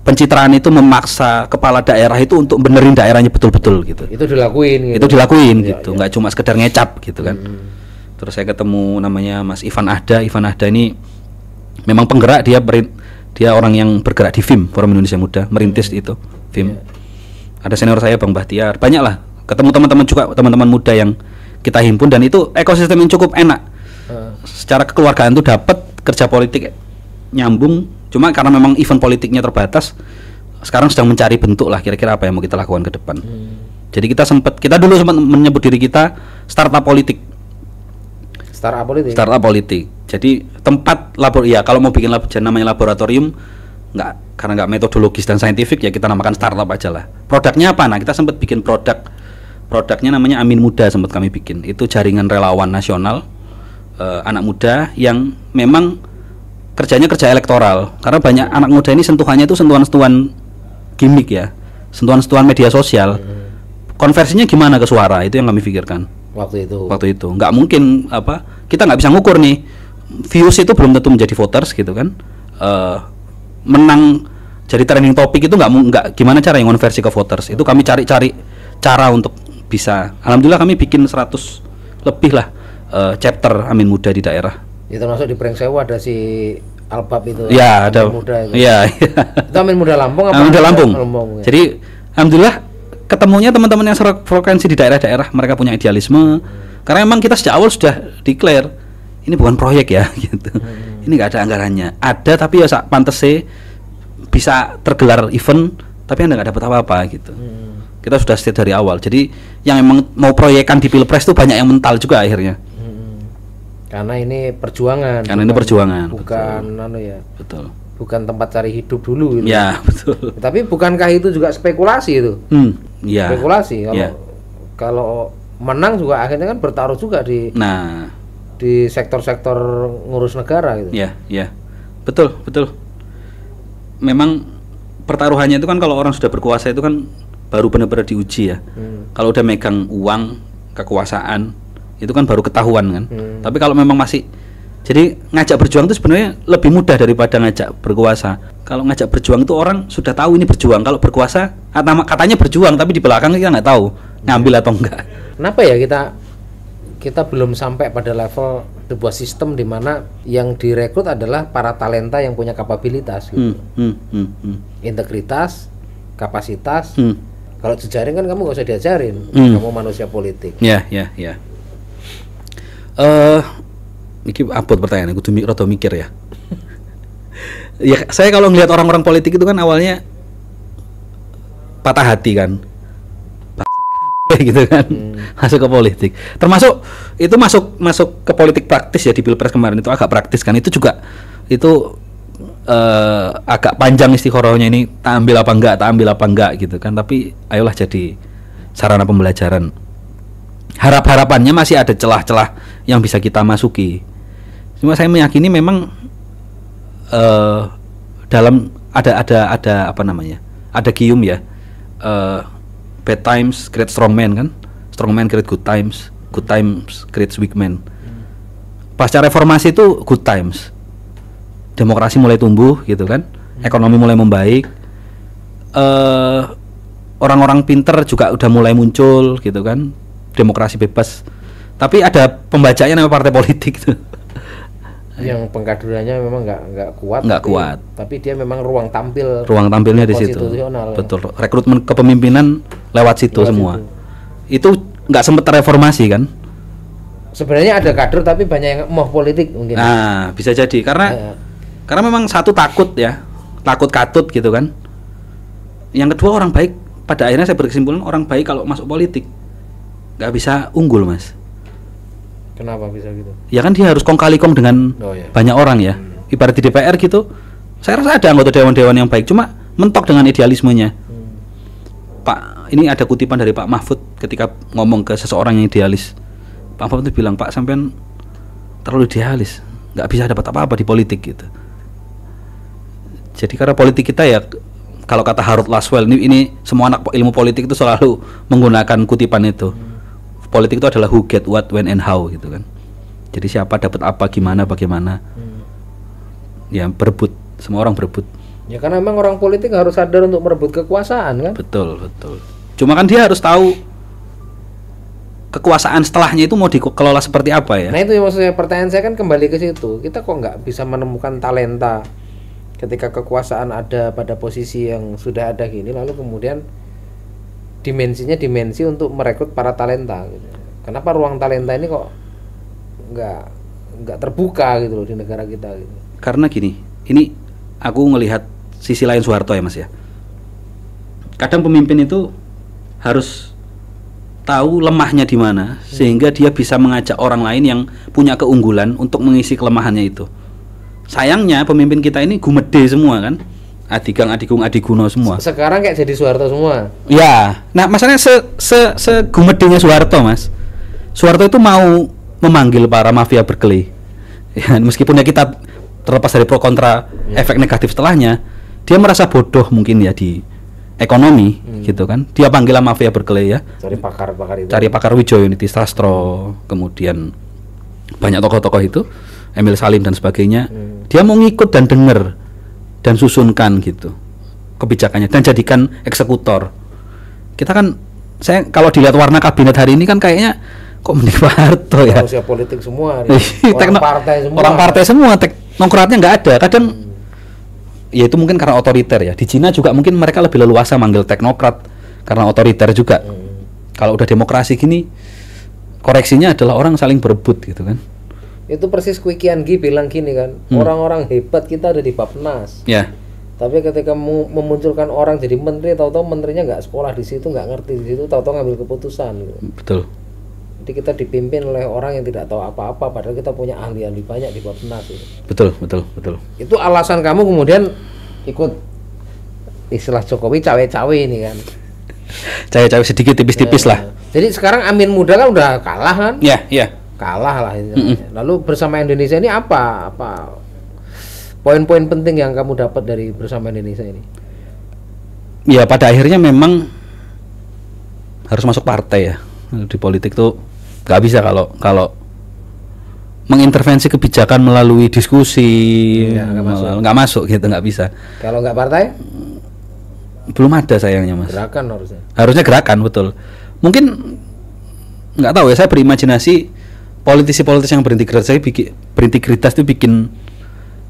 Speaker 2: pencitraan itu memaksa kepala daerah itu untuk benerin daerahnya betul-betul gitu. Itu dilakuin gitu. Nggak cuma sekedar ngecap gitu kan. Terus saya ketemu namanya Mas Ivan Ahda. Ivan Ahda ini memang penggerak, dia orang yang bergerak di FIM, Forum Indonesia Muda, merintis itu FIM. Ada senior saya Bang Bahtiar. Banyak lah. Ketemu teman-teman juga, teman-teman muda yang kita himpun, dan itu ekosistem yang cukup enak. Secara kekeluargaan tuh dapat, kerja politik nyambung. Cuma karena memang event politiknya terbatas, sekarang sedang mencari bentuk lah kira-kira apa yang mau kita lakukan ke depan. Jadi kita dulu sempat menyebut diri kita startup politik. Startup politik. Jadi tempat ya kalau mau bikin namanya laboratorium, karena nggak metodologis dan saintifik, ya kita namakan startup aja lah. Produknya apa? Nah, kita sempat bikin produknya namanya Amin Muda, sempat kami bikin. Itu jaringan relawan nasional, anak muda yang memang kerjanya kerja elektoral, karena banyak anak muda ini sentuhannya itu sentuhan-sentuhan gimmick ya, sentuhan-sentuhan media sosial. Konversinya gimana ke suara, itu yang kami pikirkan waktu itu. Nggak mungkin kita nggak bisa ngukur nih, views itu belum tentu menjadi voters gitu kan. Menang jadi trending topik itu nggak gimana cara yang konversi ke voters. Itu kami cari cara untuk bisa. Alhamdulillah kami bikin 100 lebih lah chapter Amin Muda di daerah.
Speaker 1: Ya, termasuk di Brengsewu ada si Albab itu.
Speaker 2: Ya, ada.
Speaker 1: Muda itu.
Speaker 2: Iya.
Speaker 1: Itu Amin Muda Lampung apa?
Speaker 2: Amin Muda Lampung.
Speaker 1: Ya.
Speaker 2: Jadi alhamdulillah ketemunya teman-teman yang frekuensi di daerah-daerah, mereka punya idealisme. Karena memang kita sejak awal sudah declare ini bukan proyek ya gitu. Ini nggak ada anggarannya. Ada tapi ya pantese bisa tergelar event, tapi Anda nggak dapat apa-apa gitu. Kita sudah state dari awal. Jadi yang memang mau proyekan di Pilpres itu banyak yang mental juga akhirnya.
Speaker 1: Karena ini perjuangan. Bukan
Speaker 2: Betul.
Speaker 1: Bukan tempat cari hidup dulu gitu.
Speaker 2: Ya, betul.
Speaker 1: Tapi bukankah itu juga spekulasi itu?
Speaker 2: Ya.
Speaker 1: Spekulasi kalau menang juga akhirnya kan bertaruh juga di sektor-sektor ngurus negara gitu.
Speaker 2: Ya. Betul. Memang pertaruhannya itu kan kalau orang sudah berkuasa itu kan baru benar-benar diuji ya. Kalau udah megang uang, kekuasaan, itu kan baru ketahuan kan. Tapi kalau memang masih, jadi ngajak berjuang itu sebenarnya lebih mudah daripada ngajak berkuasa. Kalau ngajak berjuang itu orang sudah tahu ini berjuang. Kalau berkuasa katanya berjuang, tapi di belakang kita nggak tahu ngambil atau enggak.
Speaker 1: Kenapa ya kita belum sampai pada level sebuah sistem di mana yang direkrut adalah para talenta yang punya kapabilitas gitu. Integritas, kapasitas. Kalau jejaring kan kamu nggak usah diajarin, kamu manusia politik.
Speaker 2: Ya. Ini abot pertanyaan, aku tuh rada mikir ya. Ya saya kalau ngelihat orang-orang politik itu kan awalnya patah hati kan, gitu kan, masuk ke politik. Termasuk itu masuk ke politik praktis ya di Pilpres kemarin itu agak praktis kan. Itu juga agak panjang istikharahnya ini, tak ambil apa enggak gitu kan. Tapi ayolah jadi sarana pembelajaran. Harapannya masih ada celah-celah yang bisa kita masuki. Cuma saya meyakini memang dalam ada apa namanya, ada gium ya, bad times create strong men kan, strong men create good times create weak men. Pasca reformasi itu good times, demokrasi mulai tumbuh gitu kan, ekonomi mulai membaik, orang-orang pinter juga udah mulai muncul gitu kan, demokrasi bebas. Tapi ada pembacanya namanya partai politik tuh.
Speaker 1: Yang pengkaderannya memang nggak kuat. Tapi dia memang ruang tampilnya
Speaker 2: di situ. Betul. Rekrutmen kepemimpinan lewat situ semua. Itu nggak sempat reformasi kan?
Speaker 1: Sebenarnya ada kader tapi banyak yang mau politik mungkin.
Speaker 2: Nah, bisa jadi karena memang satu takut katut gitu kan. Yang kedua orang baik, pada akhirnya saya berkesimpulan orang baik kalau masuk politik nggak bisa unggul, Mas.
Speaker 1: Kenapa bisa gitu?
Speaker 2: Ya kan dia harus kong kali kong dengan banyak orang ya. Ibarat di DPR gitu, saya rasa ada anggota dewan-dewan yang baik, cuma mentok dengan idealismenya. Pak, ini ada kutipan dari Pak Mahfud ketika ngomong ke seseorang yang idealis. Pak Mahfud itu bilang, Pak sampean terlalu idealis, nggak bisa dapat apa-apa di politik gitu. Jadi karena politik kita ya, kalau kata Harold Laswell, ini semua anak ilmu politik itu selalu menggunakan kutipan itu. Politik itu adalah who get what, when and how gitu kan. Jadi siapa dapat apa, gimana, bagaimana. Ya berebut, semua orang berebut.
Speaker 1: Ya karena memang orang politik harus sadar untuk merebut kekuasaan kan.
Speaker 2: Betul. Cuma kan dia harus tahu kekuasaan setelahnya itu mau dikelola seperti apa ya.
Speaker 1: Nah itu yang maksudnya, pertanyaan saya kan kembali ke situ. Kita kok nggak bisa menemukan talenta ketika kekuasaan ada pada posisi yang sudah ada gini, lalu kemudian dimensi untuk merekrut para talenta gitu. Kenapa ruang talenta ini kok nggak terbuka gitu loh di negara kita gitu.
Speaker 2: Karena gini, ini aku melihat sisi lain Soeharto ya Mas ya. Kadang pemimpin itu harus tahu lemahnya di mana sehingga dia bisa mengajak orang lain yang punya keunggulan untuk mengisi kelemahannya itu. Sayangnya pemimpin kita ini gumede semua kan. Adigang, adigung, adiguno semua.
Speaker 1: Sekarang kayak jadi Soeharto semua.
Speaker 2: Ya, nah masalahnya segumedenya Soeharto Mas. Soeharto itu mau memanggil para mafia berkelit. Ya, meskipun ya kita terlepas dari pro kontra efek negatif setelahnya, dia merasa bodoh mungkin ya di ekonomi gitu kan. Dia panggil mafia berkelit ya.
Speaker 1: Cari pakar-pakar itu.
Speaker 2: Cari pakar Wijoyuniti Sastro, kemudian banyak tokoh-tokoh itu, Emil Salim dan sebagainya. Dia mau ngikut dan denger dan susunkan gitu kebijakannya dan jadikan eksekutor. Kita kan, saya kalau dilihat warna kabinet hari ini kan kayaknya kok mending Pak Harto ya.
Speaker 1: Manusia politik semua, orang
Speaker 2: partai semua, teknokratnya nggak ada. Kadang ya itu mungkin karena otoriter ya. Di Cina juga mungkin mereka lebih leluasa manggil teknokrat karena otoriter juga. Kalau udah demokrasi gini, koreksinya adalah orang saling berebut gitu kan.
Speaker 1: Itu persis Kwi Kian Gi bilang gini kan, orang-orang hebat kita ada di Bappenas.
Speaker 2: Ya.
Speaker 1: Tapi ketika memunculkan orang jadi menteri, tahu-tahu menterinya nggak sekolah di situ, nggak ngerti di situ, tahu-tahu ngambil keputusan. Gitu.
Speaker 2: Betul.
Speaker 1: Jadi kita dipimpin oleh orang yang tidak tahu apa-apa, padahal kita punya ahli-ahli banyak di Bappenas. Gitu.
Speaker 2: Betul.
Speaker 1: Itu alasan kamu kemudian ikut istilah Jokowi cawe-cawe ini kan.
Speaker 2: Cawe-cawe sedikit tipis-tipis lah.
Speaker 1: Jadi sekarang Amin Muda kan udah kalah kan?
Speaker 2: Iya.
Speaker 1: Kalah lah ini. Lalu Bersama Indonesia ini apa poin-poin penting yang kamu dapat dari Bersama Indonesia ini?
Speaker 2: Ya pada akhirnya memang harus masuk partai ya. Di politik tuh nggak bisa kalau mengintervensi kebijakan melalui diskusi, nggak masuk gitu, nggak bisa.
Speaker 1: Kalau nggak partai?
Speaker 2: Belum ada sayangnya Mas.
Speaker 1: Gerakan
Speaker 2: harusnya gerakan, betul. Mungkin nggak tahu ya, saya berimajinasi politisi-politisi yang berintegritas itu bikin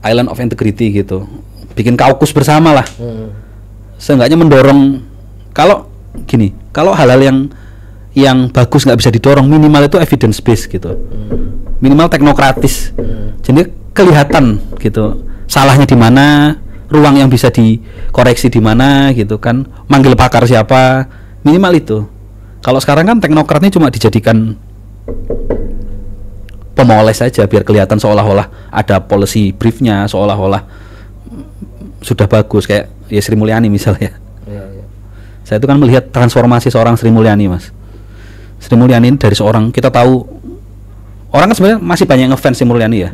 Speaker 2: island of integrity gitu, bikin kaukus bersama lah. Seenggaknya mendorong, kalau hal-hal yang bagus nggak bisa didorong, minimal itu evidence based gitu, minimal teknokratis. Jadi kelihatan gitu salahnya di mana, ruang yang bisa dikoreksi di mana gitu kan, manggil pakar siapa, minimal itu. Kalau sekarang kan teknokratnya cuma dijadikan pemoles saja biar kelihatan seolah-olah ada policy briefnya, seolah-olah sudah bagus kayak ya Sri Mulyani misalnya.
Speaker 1: Ya.
Speaker 2: Saya itu kan melihat transformasi seorang Sri Mulyani Mas. Sri Mulyani dari seorang, kita tahu orang kan sebenarnya masih banyak yang ngefans Sri Mulyani ya,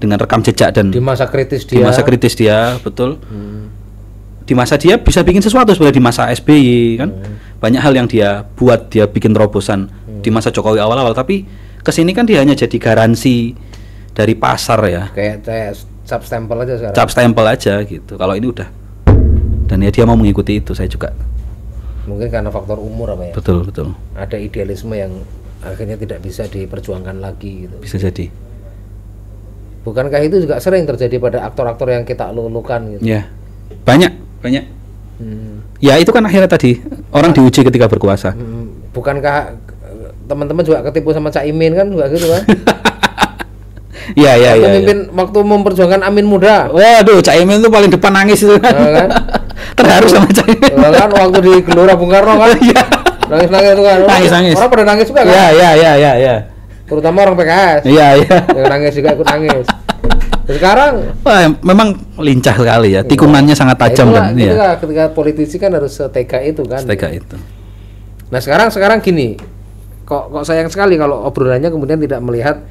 Speaker 2: dengan rekam jejak dan
Speaker 1: di masa kritis dia
Speaker 2: betul. Di masa dia bisa bikin sesuatu sebenarnya, di masa SBY kan, banyak hal yang dia buat, dia bikin terobosan di masa Jokowi awal-awal, tapi kesini kan dia hanya jadi garansi dari pasar ya.
Speaker 1: Kayak cap stempel aja sekarang.
Speaker 2: Cap stempel aja gitu. Kalau ini udah, dan ya dia mau mengikuti itu, saya juga.
Speaker 1: Mungkin karena faktor umur apa ya?
Speaker 2: Betul, betul.
Speaker 1: Ada idealisme yang akhirnya tidak bisa diperjuangkan lagi gitu.
Speaker 2: Bisa jadi.
Speaker 1: Bukankah itu juga sering terjadi pada aktor-aktor yang kita lulukan gitu?
Speaker 2: Ya, banyak. Ya itu kan akhirnya tadi orang diuji ketika berkuasa.
Speaker 1: Bukankah teman-teman juga ketipu sama Cak Imin kan juga gitu kan?
Speaker 2: Iya.
Speaker 1: Waktu memperjuangkan Amin Muda.
Speaker 2: Waduh, Cak Imin tuh paling depan nangis itu kan. Terharu sama Cak Imin.
Speaker 1: Kan waktu di Gelora Bung Karno kan. Nangis itu kan.
Speaker 2: Nangis.
Speaker 1: Orang pada nangis juga kan?
Speaker 2: Iya.
Speaker 1: Terutama orang PKS.
Speaker 2: Iya.
Speaker 1: Yang nangis juga ikut nangis. Sekarang
Speaker 2: memang lincah sekali ya, tikungannya sangat tajam kan.
Speaker 1: Iya. Ketika politisi kan harus setega itu kan.
Speaker 2: Setega itu.
Speaker 1: Nah sekarang gini, kok sayang sekali kalau obrolannya kemudian tidak melihat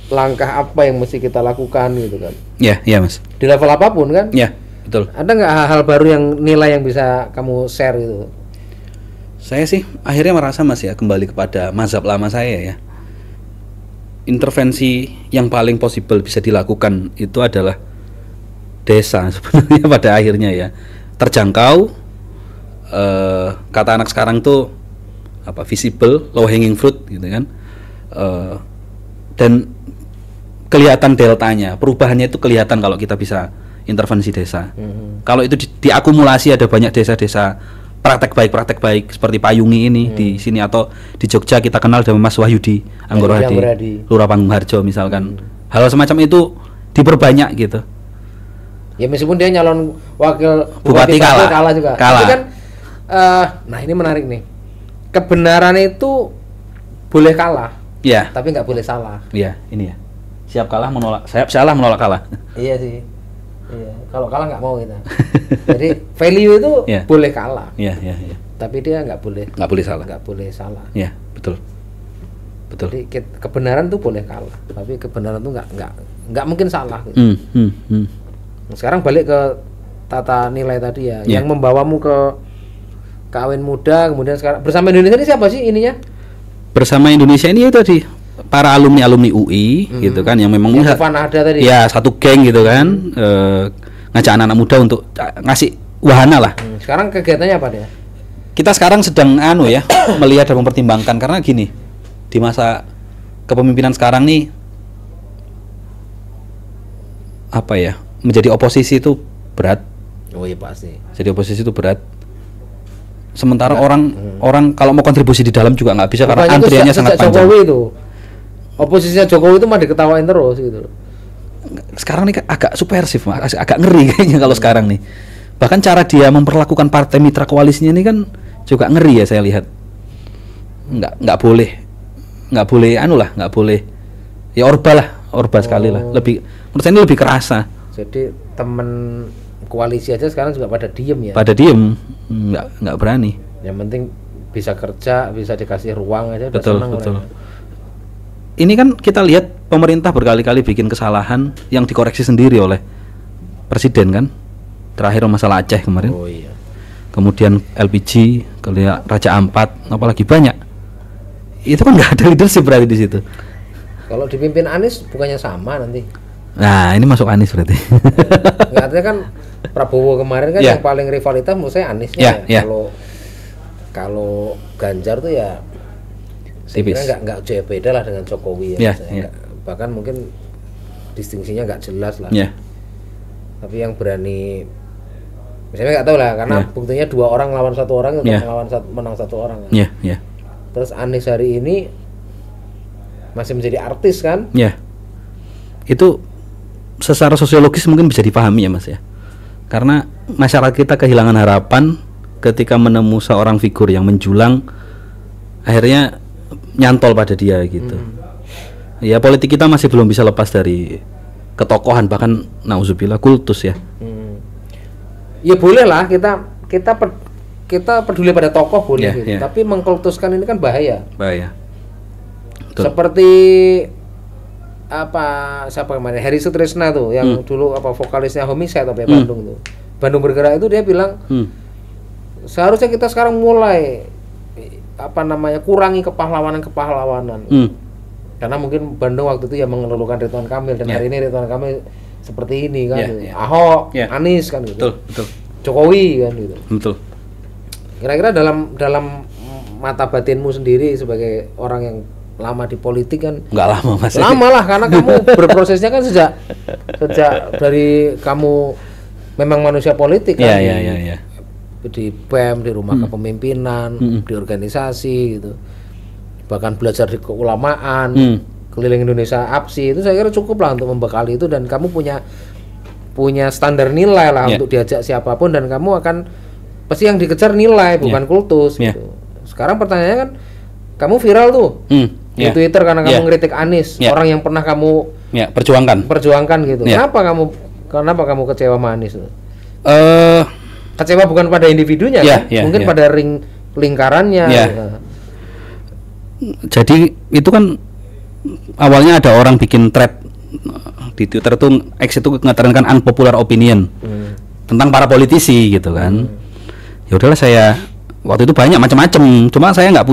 Speaker 1: langkah apa yang mesti kita lakukan gitu kan.
Speaker 2: Iya Mas.
Speaker 1: Di level apapun kan.
Speaker 2: Iya, betul.
Speaker 1: Ada nggak hal-hal baru yang nilai yang bisa kamu share gitu?
Speaker 2: Saya sih akhirnya merasa Mas ya, kembali kepada mazhab lama saya ya. Intervensi yang paling possible bisa dilakukan itu adalah desa sebenarnya pada akhirnya ya. Terjangkau, kata anak sekarang tuh apa, visible, low hanging fruit gitu kan. Dan kelihatan deltanya, perubahannya itu kelihatan kalau kita bisa intervensi desa. Kalau itu diakumulasi, ada banyak desa-desa praktek baik seperti Payungi ini di sini, atau di Jogja kita kenal dengan Mas Wahyudi Anggoro Hadi, Lurah Panggung Harjo misalkan. Hal semacam itu diperbanyak gitu.
Speaker 1: Ya meskipun dia nyalon wakil
Speaker 2: bupati kalah juga.
Speaker 1: Tapi kan nah ini menarik nih. Kebenaran itu boleh kalah.
Speaker 2: Iya.
Speaker 1: Tapi nggak boleh salah.
Speaker 2: Iya, ini ya. Siap salah menolak kalah.
Speaker 1: Iya sih. Iya, kalau kalah nggak mau kita. Jadi value itu boleh kalah.
Speaker 2: Iya.
Speaker 1: Tapi dia nggak boleh salah. Nggak boleh salah.
Speaker 2: Iya, betul.
Speaker 1: Jadi kebenaran tuh boleh kalah, tapi kebenaran tuh nggak mungkin salah. Gitu. Sekarang balik ke tata nilai tadi ya, yang membawamu ke kawin muda, kemudian sekarang Bersama Indonesia ini siapa sih ininya? Bersama Indonesia ini itu tadi para alumni UI gitu kan, yang memang
Speaker 2: ada tadi. Ya, satu geng gitu kan, ngajak anak-anak muda untuk ngasih wahana lah.
Speaker 1: Sekarang kegiatannya apa dia?
Speaker 2: Kita sekarang sedang melihat dan mempertimbangkan, karena gini, di masa kepemimpinan sekarang nih apa ya, menjadi oposisi itu berat.
Speaker 1: Oh iya pasti.
Speaker 2: Jadi oposisi itu berat. Sementara orang kalau mau kontribusi di dalam juga nggak bisa, karena antriannya sangat panjang.
Speaker 1: Jokowi itu, oposisinya Jokowi itu mah diketawain terus gitu.
Speaker 2: Sekarang nih agak subversif, agak ngeri kayaknya kalau sekarang nih. Bahkan cara dia memperlakukan partai mitra koalisinya ini kan juga ngeri ya, saya lihat. Nggak boleh ya orba sekali lah. Menurut saya ini lebih kerasa.
Speaker 1: Jadi teman koalisi aja sekarang juga pada diem ya.
Speaker 2: Pada diem, nggak berani.
Speaker 1: Yang penting bisa kerja, bisa dikasih ruang aja.
Speaker 2: Betul. Ini kan kita lihat pemerintah berkali-kali bikin kesalahan yang dikoreksi sendiri oleh presiden kan. Terakhir masalah Aceh kemarin.
Speaker 1: Oh iya.
Speaker 2: Kemudian LPG, Raja Ampat, apalagi banyak. Itu kan nggak ada leadership berarti di situ.
Speaker 1: Kalau dipimpin Anies bukannya sama nanti?
Speaker 2: Nah, ini masuk Anies berarti.
Speaker 1: Nggak, artinya kan Prabowo kemarin kan yang paling rivalitas menurut saya Aniesnya. Kalau Ganjar tuh ya saya kira nggak jauh beda lah dengan Jokowi ya. Bahkan mungkin distingsinya nggak jelas lah. Tapi yang berani, misalnya nggak tahu lah, karena buktinya 2 orang lawan 1 orang, menang 1 orang kan. Terus Anies hari ini masih menjadi artis kan?
Speaker 2: Itu secara sosiologis mungkin bisa dipahami ya Mas ya. Karena masyarakat kita kehilangan harapan ketika menemu seorang figur yang menjulang, akhirnya nyantol pada dia gitu. Ya, politik kita masih belum bisa lepas dari ketokohan, bahkan nauzubillah kultus ya.
Speaker 1: Ya boleh lah kita peduli pada tokoh boleh gitu. Tapi mengkultuskan ini kan bahaya. Betul. Seperti siapa kemarin, Heri Sutrisna tuh yang dulu vokalisnya Homicide Bandung tuh. Bandung Bergerak itu dia bilang seharusnya kita sekarang mulai kurangi kepahlawanan. Karena mungkin Bandung waktu itu ya mengeluhkan Ridwan Kamil dan hari ini Ridwan Kamil seperti ini kan, Ahok, Anies kan gitu,
Speaker 2: betul.
Speaker 1: Jokowi kan gitu.
Speaker 2: Betul.
Speaker 1: Kira-kira dalam mata batinmu sendiri sebagai orang yang lama di politik kan?
Speaker 2: Nggak lama Mas.
Speaker 1: Lama lah, karena kamu berprosesnya kan sejak dari kamu memang manusia politik kan?
Speaker 2: Iya.
Speaker 1: Di PEM, di rumah kepemimpinan, di organisasi gitu, bahkan belajar di keulamaan, keliling Indonesia APSI, itu saya kira cukup lah untuk membekali itu, dan kamu punya standar nilai lah untuk diajak siapapun, dan kamu akan pasti yang dikejar nilai bukan kultus gitu. Sekarang pertanyaannya kan, kamu viral tuh di Twitter karena kamu ngeritik Anies, orang yang pernah kamu perjuangkan gitu. Kenapa kamu kecewa sama Anies? Kecewa bukan pada individunya, mungkin pada lingkarannya.
Speaker 2: Jadi itu kan awalnya ada orang bikin thread di Twitter tuh, X itu mengatakan unpopular opinion tentang para politisi gitu kan. Ya udahlah, saya waktu itu banyak macam-macam, cuma saya nggak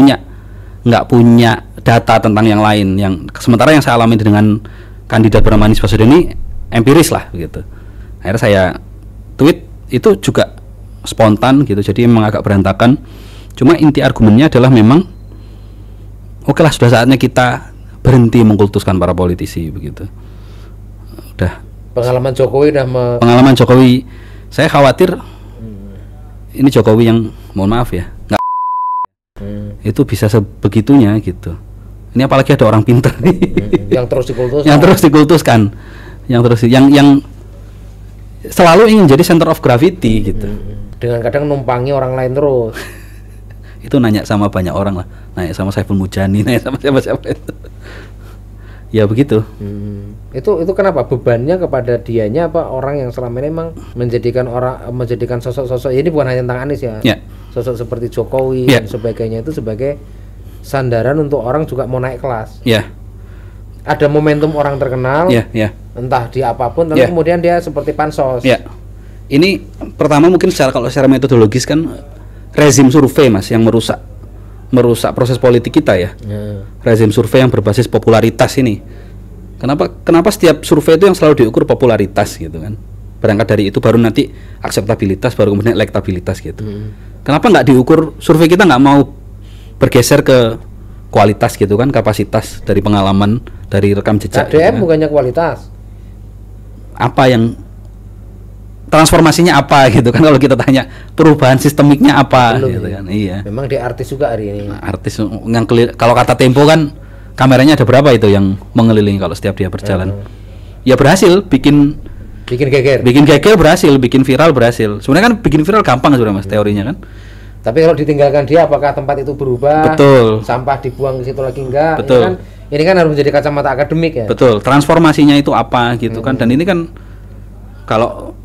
Speaker 2: punya data tentang yang lain, yang sementara yang saya alami dengan kandidat bernama Anies Baswedan ini empiris lah gitu. Akhirnya saya tweet itu juga spontan gitu, jadi memang agak berantakan. Cuma inti argumennya adalah memang oke lah, sudah saatnya kita berhenti mengkultuskan para politisi begitu. Udah.
Speaker 1: Pengalaman
Speaker 2: Jokowi, saya khawatir ini Jokowi yang mohon maaf ya, itu bisa sebegitunya gitu. Ini apalagi ada orang pintar nih
Speaker 1: yang terus
Speaker 2: dikultuskan, yang selalu ingin jadi center of gravity gitu.
Speaker 1: Dengan kadang numpangi orang lain terus.
Speaker 2: Itu nanya sama banyak orang lah, nanya sama Saiful Mujani, nanya sama siapa itu. Ya begitu.
Speaker 1: Itu kenapa bebannya kepada dianya, apa orang yang selama ini memang menjadikan sosok-sosok ini, bukan hanya tentang Anies ya. Sosok seperti Jokowi dan sebagainya itu sebagai sandaran untuk orang juga mau naik kelas. Ada momentum orang terkenal, entah dia apapun, tapi kemudian dia seperti pansos.
Speaker 2: Ini pertama mungkin kalau secara metodologis kan rezim survei Mas yang merusak proses politik kita ya. Rezim survei yang berbasis popularitas ini. Kenapa setiap survei itu yang selalu diukur popularitas gitu kan? Berangkat dari itu baru nanti akseptabilitas, baru kemudian elektabilitas gitu. Kenapa nggak diukur, survei kita nggak mau bergeser ke kualitas gitu kan, kapasitas dari pengalaman, dari rekam jejak.
Speaker 1: KDM gitu kan? Bukannya kualitas.
Speaker 2: Apa yang transformasinya apa gitu kan, kalau kita tanya perubahan sistemiknya apa gitu kan. Iya.
Speaker 1: Memang dia artis juga hari ini.
Speaker 2: Artis yang kalau kata Tempo kan kameranya ada berapa itu yang mengelilingi kalau setiap dia berjalan. Ya berhasil bikin geger berhasil, bikin viral berhasil. Sebenarnya kan bikin viral gampang sebenarnya Mas, teorinya kan.
Speaker 1: Tapi kalau ditinggalkan dia, apakah tempat itu berubah?
Speaker 2: Betul.
Speaker 1: Sampah dibuang ke situ lagi enggak?
Speaker 2: Betul.
Speaker 1: Ini kan harus menjadi kacamata akademik ya.
Speaker 2: Betul. Transformasinya itu apa gitu kan. Dan ini kan kalau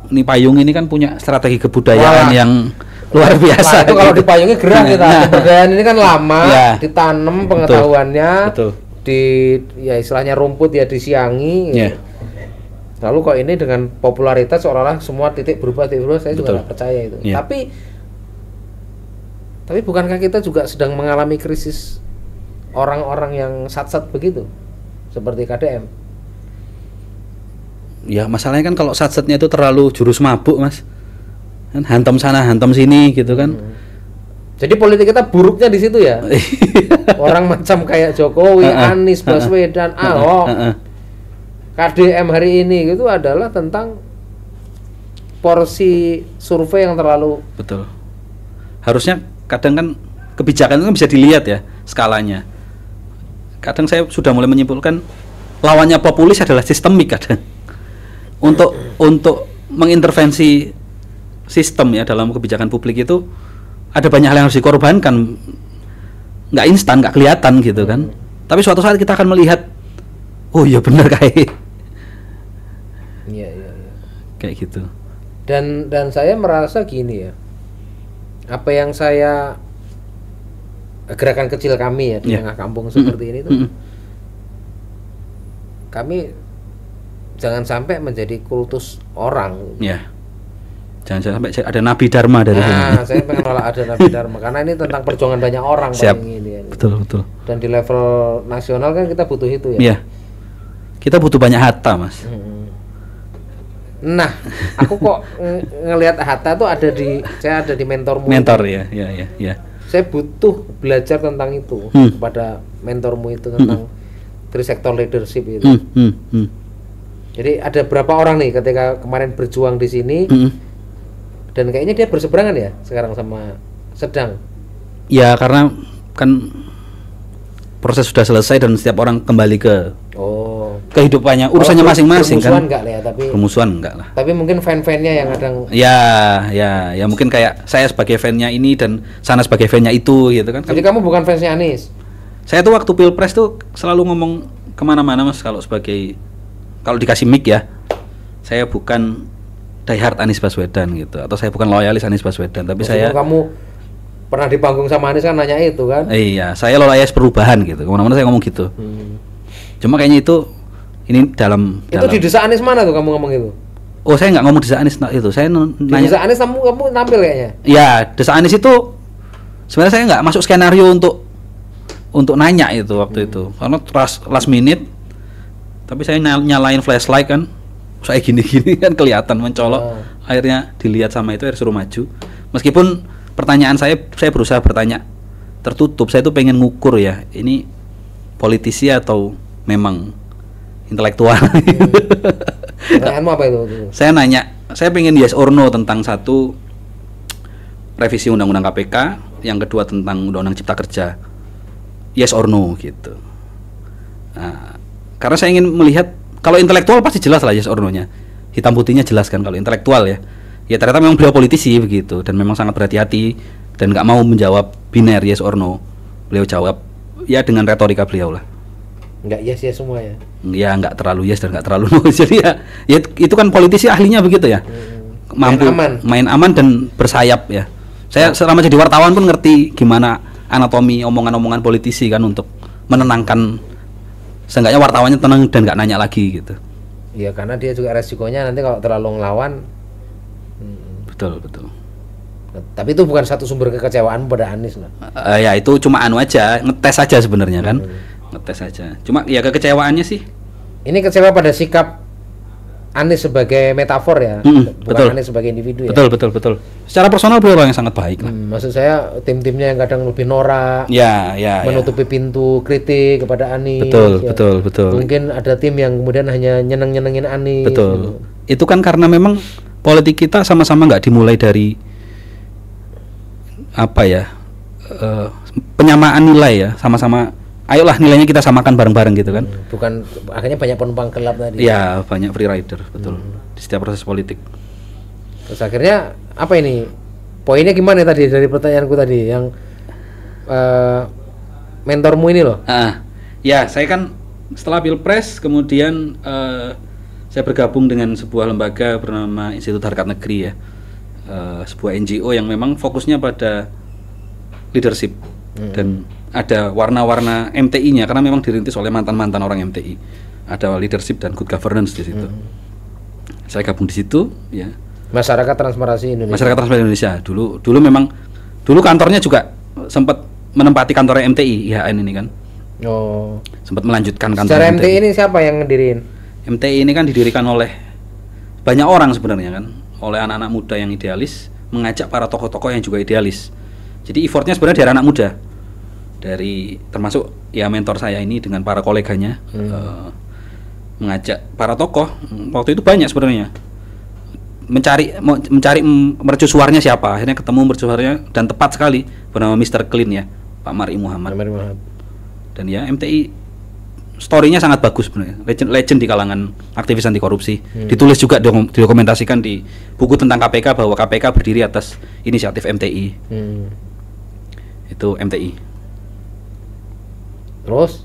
Speaker 2: ini Payung ini kan punya strategi kebudayaan yang luar biasa.
Speaker 1: Itu kalau di Payungnya gerah kita. Kebudayaan ini kan lama, ditanam pengetahuannya, ya istilahnya rumput ya disiangi. Lalu kok ini dengan popularitas seolah-olah semua titik berubah, saya juga nggak percaya itu. Tapi bukankah kita juga sedang mengalami krisis orang-orang yang sat-sat begitu, seperti KDM?
Speaker 2: Ya masalahnya kan kalau sat-satnya itu terlalu jurus mabuk Mas, kan hantam sana hantam sini gitu kan.
Speaker 1: Jadi politik kita buruknya di situ ya. Orang macam kayak Jokowi, Anies Baswedan, Ahok, KDM hari ini gitu adalah tentang porsi survei yang terlalu.
Speaker 2: Betul. Harusnya kadang kan kebijakan itu kan bisa dilihat ya skalanya. Kadang saya sudah mulai menyimpulkan lawannya populis adalah sistemik kadang. Untuk mengintervensi sistem ya dalam kebijakan publik itu ada banyak hal yang harus dikorbankan, nggak instan, nggak kelihatan gitu kan. Tapi suatu saat kita akan melihat, oh iya benar kayak kayak gitu.
Speaker 1: Dan saya merasa gini ya, apa yang saya gerakan kecil kami ya di tengah kampung seperti ini tuh, kami jangan sampai menjadi kultus orang.
Speaker 2: Jangan sampai ada Nabi Dharma dari sini.
Speaker 1: Nah, saya pengen nolak ada Nabi Dharma karena ini tentang perjuangan banyak orang.
Speaker 2: Siap.
Speaker 1: Ini.
Speaker 2: Betul, betul.
Speaker 1: Dan di level nasional kan kita butuh itu ya.
Speaker 2: Iya. Kita butuh banyak Hatta, Mas.
Speaker 1: Nah, aku kok ngelihat Hatta tuh saya ada di mentormu.
Speaker 2: Mentor ya.
Speaker 1: Saya butuh belajar tentang itu kepada mentormu itu tentang three sector leadership itu. Jadi ada berapa orang nih ketika kemarin berjuang di sini dan kayaknya dia berseberangan ya sekarang sama Sedang.
Speaker 2: Ya karena kan proses sudah selesai dan setiap orang kembali ke kehidupannya, urusannya masing-masing kan.
Speaker 1: Permusuhan enggak lah ya, tapi
Speaker 2: permusuhan enggak lah.
Speaker 1: Tapi mungkin fan-fannya yang kadang
Speaker 2: ya mungkin kayak saya sebagai fannya ini dan sana sebagai fannya itu gitu kan.
Speaker 1: Jadi kamu bukan fansnya Anies?
Speaker 2: Saya tuh waktu Pilpres tuh selalu ngomong kemana-mana Mas kalau dikasih mic ya, saya bukan diehard Anies Baswedan gitu, atau saya bukan loyalis Anies Baswedan, tapi
Speaker 1: kamu pernah di panggung sama Anies kan nanya itu kan?
Speaker 2: Iya, saya loyalis perubahan gitu, kemana-mana saya ngomong gitu. Cuma kayaknya ini dalam
Speaker 1: di desa Anies mana tuh kamu ngomong itu?
Speaker 2: Oh, saya nggak ngomong desa Anies itu, saya nanya.
Speaker 1: Di desa Anies kamu tampil kayaknya?
Speaker 2: Ya, desa Anies itu sebenarnya saya nggak masuk skenario untuk nanya itu waktu itu, karena last minute. Tapi saya nyalain flashlight kan, saya gini-gini kan kelihatan mencolok, akhirnya dilihat sama itu, suruh maju. Meskipun pertanyaan saya berusaha bertanya tertutup, saya tuh pengen ngukur ya, ini politisi atau memang intelektual.
Speaker 1: Pertanyaanmu apa itu?
Speaker 2: Saya nanya, saya pengen yes or no tentang satu, revisi undang-undang KPK, yang kedua tentang undang-undang Cipta Kerja. Yes or no gitu. Nah, karena saya ingin melihat, kalau intelektual pasti jelas lah yes or no-nya. Hitam putihnya jelas kan kalau intelektual ya. Ya ternyata memang beliau politisi begitu dan memang sangat berhati-hati dan nggak mau menjawab biner yes or no. Beliau jawab ya dengan retorika beliau lah.
Speaker 1: Nggak yes semua ya.
Speaker 2: Ya nggak terlalu yes dan nggak terlalu no. Jadi ya itu kan politisi ahlinya begitu ya. Mampu main aman dan bersayap ya. Saya selama jadi wartawan pun ngerti gimana anatomi omongan-omongan politisi kan untuk menenangkan, seenggaknya wartawannya tenang dan nggak nanya lagi gitu.
Speaker 1: Iya, karena dia juga resikonya nanti kalau terlalu ngelawan.
Speaker 2: Betul.
Speaker 1: Tapi itu bukan satu sumber kekecewaan pada Anies lah.
Speaker 2: Ya itu cuma aja, ngetes aja sebenarnya kan. Ngetes aja. Cuma ya kekecewaannya sih. Ini
Speaker 1: kecewa pada sikap Anies sebagai metafor ya, bukan
Speaker 2: betul.
Speaker 1: Anies sebagai individu ya.
Speaker 2: Betul. Secara personal beliau orang yang sangat baik lah.
Speaker 1: Maksud saya tim-timnya yang kadang lebih norak.
Speaker 2: Ya.
Speaker 1: Menutupi pintu kritik kepada Anies.
Speaker 2: Betul.
Speaker 1: Mungkin ada tim yang kemudian hanya nyenengin Anies.
Speaker 2: Betul.
Speaker 1: Gitu.
Speaker 2: Itu kan karena memang politik kita sama-sama nggak dimulai dari penyamaan nilai ya, sama-sama. Ayolah nilainya kita samakan bareng-bareng gitu kan.
Speaker 1: Bukan, akhirnya banyak penumpang gelap tadi.
Speaker 2: Ya, banyak free rider, betul. Di setiap proses politik.
Speaker 1: Terus akhirnya apa ini? Poinnya gimana tadi dari pertanyaanku tadi yang mentormu ini loh.
Speaker 2: Ya, saya kan setelah Pilpres kemudian saya bergabung dengan sebuah lembaga bernama Institut Harkat Negeri ya. Sebuah NGO yang memang fokusnya pada leadership dan ada warna-warna MTI-nya karena memang dirintis oleh mantan-mantan orang MTI. Ada leadership dan good governance di situ. Saya gabung di situ ya.
Speaker 1: Masyarakat Transparansi Indonesia.
Speaker 2: Masyarakat Transparansi Indonesia. Dulu kantornya juga sempat menempati kantor MTI IHN ini kan. Sempat melanjutkan kantor.
Speaker 1: Secara MTI ini siapa yang ngedirin?
Speaker 2: MTI ini kan didirikan oleh banyak orang sebenarnya kan, oleh anak-anak muda yang idealis, mengajak para tokoh-tokoh yang juga idealis. Jadi effortnya sebenarnya dari anak muda. Termasuk ya mentor saya ini dengan para koleganya mengajak para tokoh. Waktu itu banyak sebenarnya mencari mercusuarnya siapa, akhirnya ketemu mercusuarnya dan tepat sekali bernama Mr. Clean ya, Pak Mari Muhammad. Dan ya MTI story-nya sangat bagus sebenarnya, legend di kalangan aktivis anti korupsi. Ditulis juga dokumentasikan di buku tentang KPK bahwa KPK berdiri atas inisiatif MTI. Itu MTI. Terus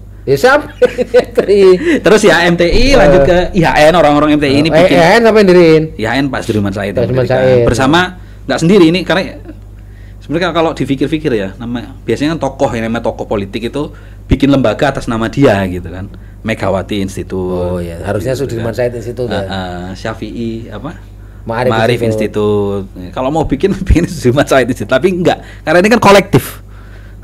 Speaker 2: ya MTI lanjut ke IHN, orang-orang MTI ini bikin
Speaker 1: IHN apa yang diriin?
Speaker 2: IHN Pak Sudirman Said bersama, nggak sendiri ini karena sebenarnya kalau dipikir-pikir ya, biasanya kan tokoh yang namanya tokoh politik itu bikin lembaga atas nama dia gitu kan, Megawati Institute.
Speaker 1: Harusnya Sudirman Said Institute ya.
Speaker 2: Syafi'i Ma'arif Institute. Kalau mau bikin Sudirman Said Institute, tapi enggak, karena ini kan kolektif.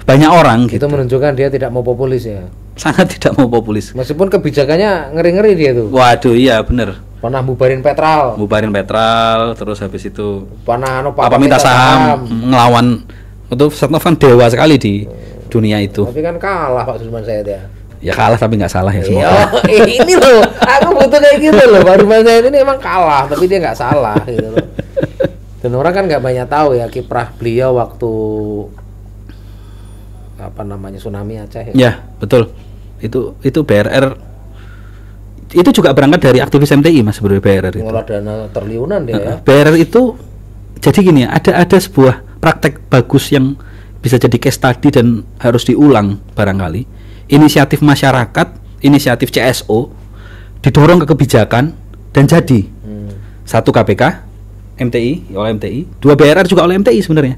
Speaker 2: Banyak orang
Speaker 1: itu gitu. Menunjukkan dia tidak mau populis ya.
Speaker 2: Sangat tidak mau populis.
Speaker 1: Meskipun kebijakannya ngeri-ngeri dia tuh.
Speaker 2: Waduh, iya bener.
Speaker 1: Pernah bubarin Petral,
Speaker 2: terus habis itu
Speaker 1: pernah
Speaker 2: minta saham, ngelawan. Itu Setnov kan dewa sekali di dunia itu.
Speaker 1: Tapi kan kalah Pak Sudirman Said ya.
Speaker 2: Ya kalah tapi nggak salah ya semua.
Speaker 1: Ini loh, aku butuh kayak gitu loh. Pak Sudirman Said ini emang kalah, tapi dia nggak salah gitu loh. Dan orang kan nggak banyak tahu ya kiprah beliau waktu apa namanya tsunami Aceh.
Speaker 2: Ya betul. Itu BRR itu juga berangkat dari aktivis MTI mas sebenarnya BRR itu.
Speaker 1: Mengolah dana triliunan dia ya.
Speaker 2: BRR itu jadi gini, ada sebuah praktek bagus yang bisa jadi case study dan harus diulang barangkali. Inisiatif masyarakat, inisiatif CSO didorong ke kebijakan dan jadi. Satu KPK, MTI oleh MTI, dua BRR juga oleh MTI sebenarnya.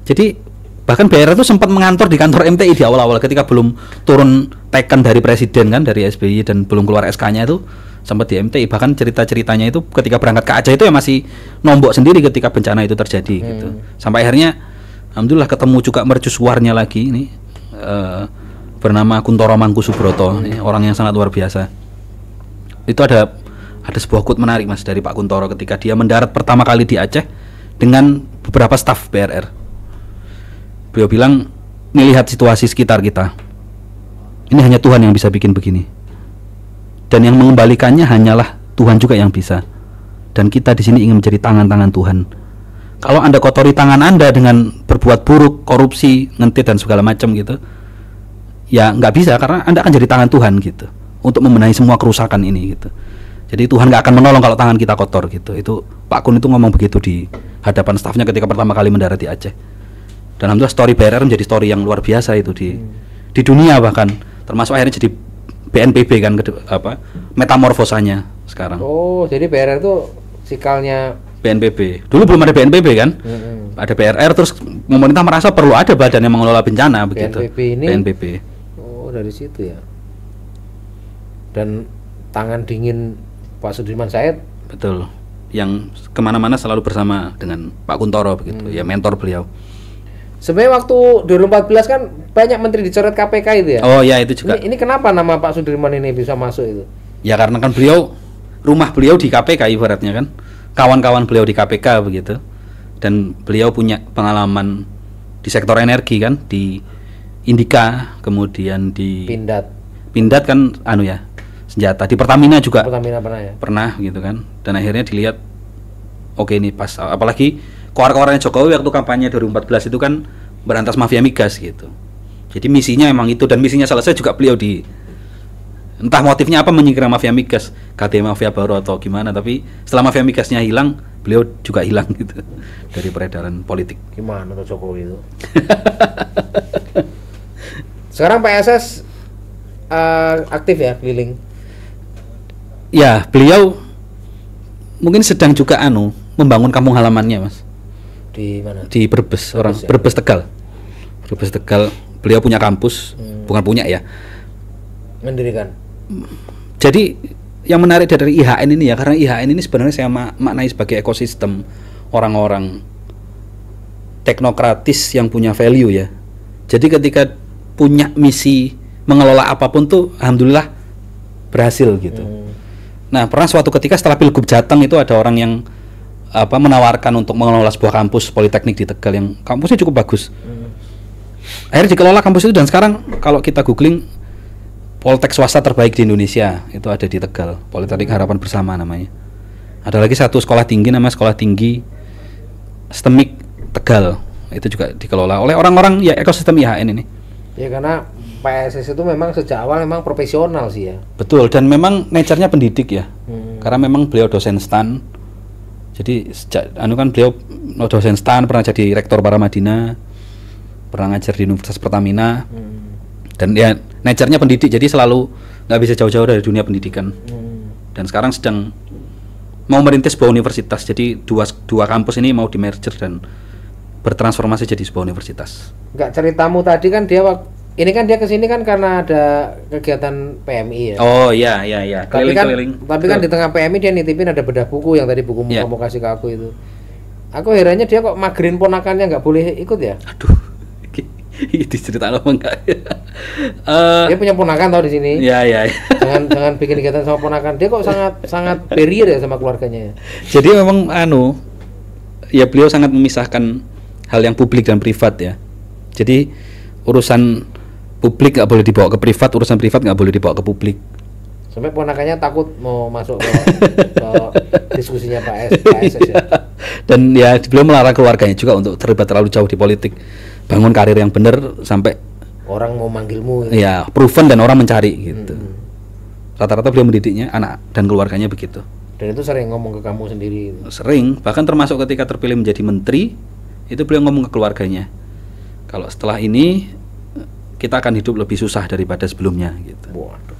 Speaker 2: Jadi bahkan BRR itu sempat mengantor di kantor MTI di awal-awal ketika belum turun teken dari presiden kan, dari SBY dan belum keluar SK-nya itu sempat di MTI. Bahkan cerita-ceritanya itu ketika berangkat ke Aceh itu ya masih nombok sendiri ketika bencana itu terjadi gitu. Sampai akhirnya alhamdulillah ketemu juga mercusuarnya lagi ini bernama Kuntoro Mangkusubroto, orang yang sangat luar biasa. Itu ada sebuah quote menarik mas dari Pak Kuntoro ketika dia mendarat pertama kali di Aceh dengan beberapa staf BRR. Beliau bilang, "Ini lihat situasi sekitar kita. Ini hanya Tuhan yang bisa bikin begini. Dan yang mengembalikannya hanyalah Tuhan juga yang bisa. Dan kita di sini ingin menjadi tangan-tangan Tuhan. Kalau Anda kotori tangan Anda dengan berbuat buruk, korupsi, ngentit dan segala macam gitu, ya nggak bisa karena Anda akan jadi tangan Tuhan gitu untuk membenahi semua kerusakan ini gitu. Jadi Tuhan nggak akan menolong kalau tangan kita kotor gitu." Itu Pak Kun itu ngomong begitu di hadapan stafnya ketika pertama kali mendarat di Aceh. Dan alhamdulillah story BRR menjadi story yang luar biasa itu di dunia, bahkan termasuk akhirnya jadi BNPB kan, metamorfosanya sekarang.
Speaker 1: Oh, jadi BRR itu sikalnya
Speaker 2: BNPB. Dulu belum ada BNPB kan? Ada BRR, terus pemerintah merasa perlu ada badan yang mengelola bencana begitu.
Speaker 1: BNPB ini.
Speaker 2: BNPB.
Speaker 1: Oh, dari situ ya. Dan tangan dingin Pak Sudirman Said.
Speaker 2: Betul. Yang kemana-mana selalu bersama dengan Pak Kuntoro begitu. Ya mentor beliau.
Speaker 1: Sebenarnya waktu 2014 kan banyak menteri dicoret KPK itu ya.
Speaker 2: Oh ya itu juga.
Speaker 1: Ini kenapa nama Pak Sudirman ini bisa masuk itu?
Speaker 2: Ya karena kan rumah beliau di KPK ibaratnya kan. Kawan-kawan beliau di KPK begitu. Dan beliau punya pengalaman di sektor energi kan, di Indika, kemudian di Pindad kan senjata. Di Pertamina juga.
Speaker 1: Pertamina pernah ya.
Speaker 2: Pernah gitu kan. Dan akhirnya dilihat oke ini pas, apalagi koar-koarnya Jokowi waktu kampanye 2014 itu kan berantas mafia migas gitu. Jadi misinya emang itu, dan misinya selesai juga beliau entah motifnya apa menyingkirkan mafia migas, katanya mafia baru atau gimana, tapi setelah mafia migasnya hilang, beliau juga hilang gitu dari peredaran politik.
Speaker 1: Gimana tuh Jokowi itu? Sekarang PSS aktif ya keliling?
Speaker 2: Ya, beliau mungkin sedang juga membangun kampung halamannya mas.
Speaker 1: Di mana?
Speaker 2: Di Brebes, Brebes Tegal. Brebes Tegal, beliau punya kampus, bukan punya ya.
Speaker 1: Mendirikan.
Speaker 2: Jadi yang menarik dari IHN ini ya, karena IHN ini sebenarnya saya maknai sebagai ekosistem orang-orang teknokratis yang punya value ya. Jadi ketika punya misi mengelola apapun tuh alhamdulillah berhasil gitu. Nah, pernah suatu ketika setelah Pilgub Jateng itu ada orang yang menawarkan untuk mengelola sebuah kampus politeknik di Tegal yang kampusnya cukup bagus. Akhirnya dikelola kampus itu, dan sekarang kalau kita googling Poltek swasta terbaik di Indonesia itu ada di Tegal, Politeknik Harapan Bersama namanya. Ada lagi satu sekolah tinggi namanya Sekolah Tinggi STEMIK Tegal, itu juga dikelola oleh orang-orang ya ekosistem IHN ini. Ya
Speaker 1: karena PSS itu memang sejak awal memang profesional sih ya.
Speaker 2: Betul, dan memang nature-nya pendidik ya. Karena memang beliau dosen STAN. Jadi sejak kan beliau dosen STAN, pernah jadi rektor Paramadina, pernah ngajar di Universitas Pertamina. Dan ya nature-nya pendidik, jadi selalu nggak bisa jauh-jauh dari dunia pendidikan. Dan sekarang sedang mau merintis sebuah universitas. Jadi dua kampus ini mau di merger dan bertransformasi jadi sebuah universitas.
Speaker 1: Enggak, ceritamu tadi kan dia ini kan dia kesini kan karena ada kegiatan PMI ya.
Speaker 2: Oh iya.
Speaker 1: Tapi kan di tengah PMI dia nitipin ada bedah buku yang tadi buku kamu kasih ke aku itu. Aku herannya dia kok magerin ponakannya nggak boleh ikut ya.
Speaker 2: Aduh, itu cerita apa enggak?
Speaker 1: Dia punya ponakan tau di sini.
Speaker 2: Iya.
Speaker 1: Jangan bikin kegiatan sama ponakan. Dia kok sangat barrier ya sama keluarganya.
Speaker 2: Jadi memang ya beliau sangat memisahkan hal yang publik dan privat ya. Jadi urusan publik nggak boleh dibawa ke privat, urusan privat nggak boleh dibawa ke publik.
Speaker 1: Sampai ponakannya takut mau masuk ke diskusinya Pak SS ya.
Speaker 2: Dan ya beliau melarang keluarganya juga untuk terlibat terlalu jauh di politik. Bangun karir yang benar sampai
Speaker 1: orang mau manggilmu. Gitu.
Speaker 2: Ya, proven dan orang mencari gitu. Rata-rata beliau mendidiknya anak dan keluarganya begitu.
Speaker 1: Dan itu sering ngomong ke kamu sendiri.
Speaker 2: Sering, bahkan termasuk ketika terpilih menjadi menteri, itu beliau ngomong ke keluarganya. Kalau setelah ini kita akan hidup lebih susah daripada sebelumnya gitu.
Speaker 1: Waduh.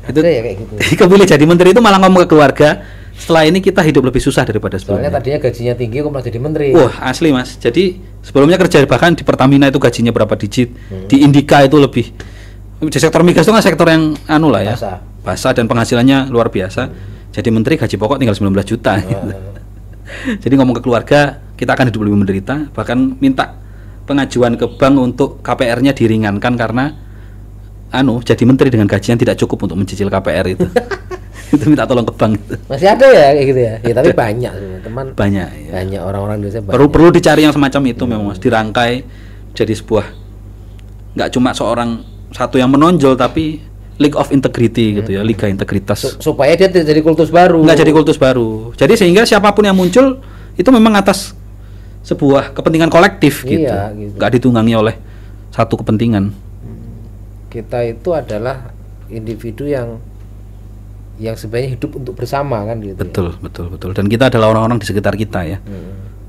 Speaker 2: Itu
Speaker 1: ya kayak gitu.
Speaker 2: Kepilih jadi menteri itu malah ngomong ke keluarga, setelah ini kita hidup lebih susah daripada sebelumnya.
Speaker 1: Soalnya tadinya gajinya tinggi kok malah jadi menteri.
Speaker 2: Wah, asli Mas. Jadi sebelumnya kerja bahkan di Pertamina itu gajinya berapa digit. Di Indika itu lebih. Di sektor migas itu kan sektor yang lah ya. Basah dan penghasilannya luar biasa. Jadi menteri gaji pokok tinggal 19 juta gitu. Jadi ngomong ke keluarga, kita akan hidup lebih menderita, bahkan minta pengajuan ke bank untuk KPR-nya diringankan karena jadi menteri dengan gaji yang tidak cukup untuk mencicil KPR itu. Itu minta tolong ke bank itu.
Speaker 1: Masih ada ya kayak gitu ya. Ya tapi banyak teman.
Speaker 2: Banyak ya.
Speaker 1: Banyak orang-orang Indonesia banyak.
Speaker 2: Perlu dicari yang semacam itu memang Mas, dirangkai jadi sebuah nggak cuma satu yang menonjol tapi league of integrity gitu ya, liga integritas.
Speaker 1: Supaya dia tidak jadi kultus baru.
Speaker 2: Nggak jadi kultus baru. Jadi sehingga siapapun yang muncul itu memang atas sebuah kepentingan kolektif gitu.
Speaker 1: Iya, gitu.
Speaker 2: Nggak ditunggangi oleh satu kepentingan.
Speaker 1: Kita itu adalah individu yang sebenarnya hidup untuk bersama kan gitu.
Speaker 2: Betul. Dan kita adalah orang-orang di sekitar kita ya.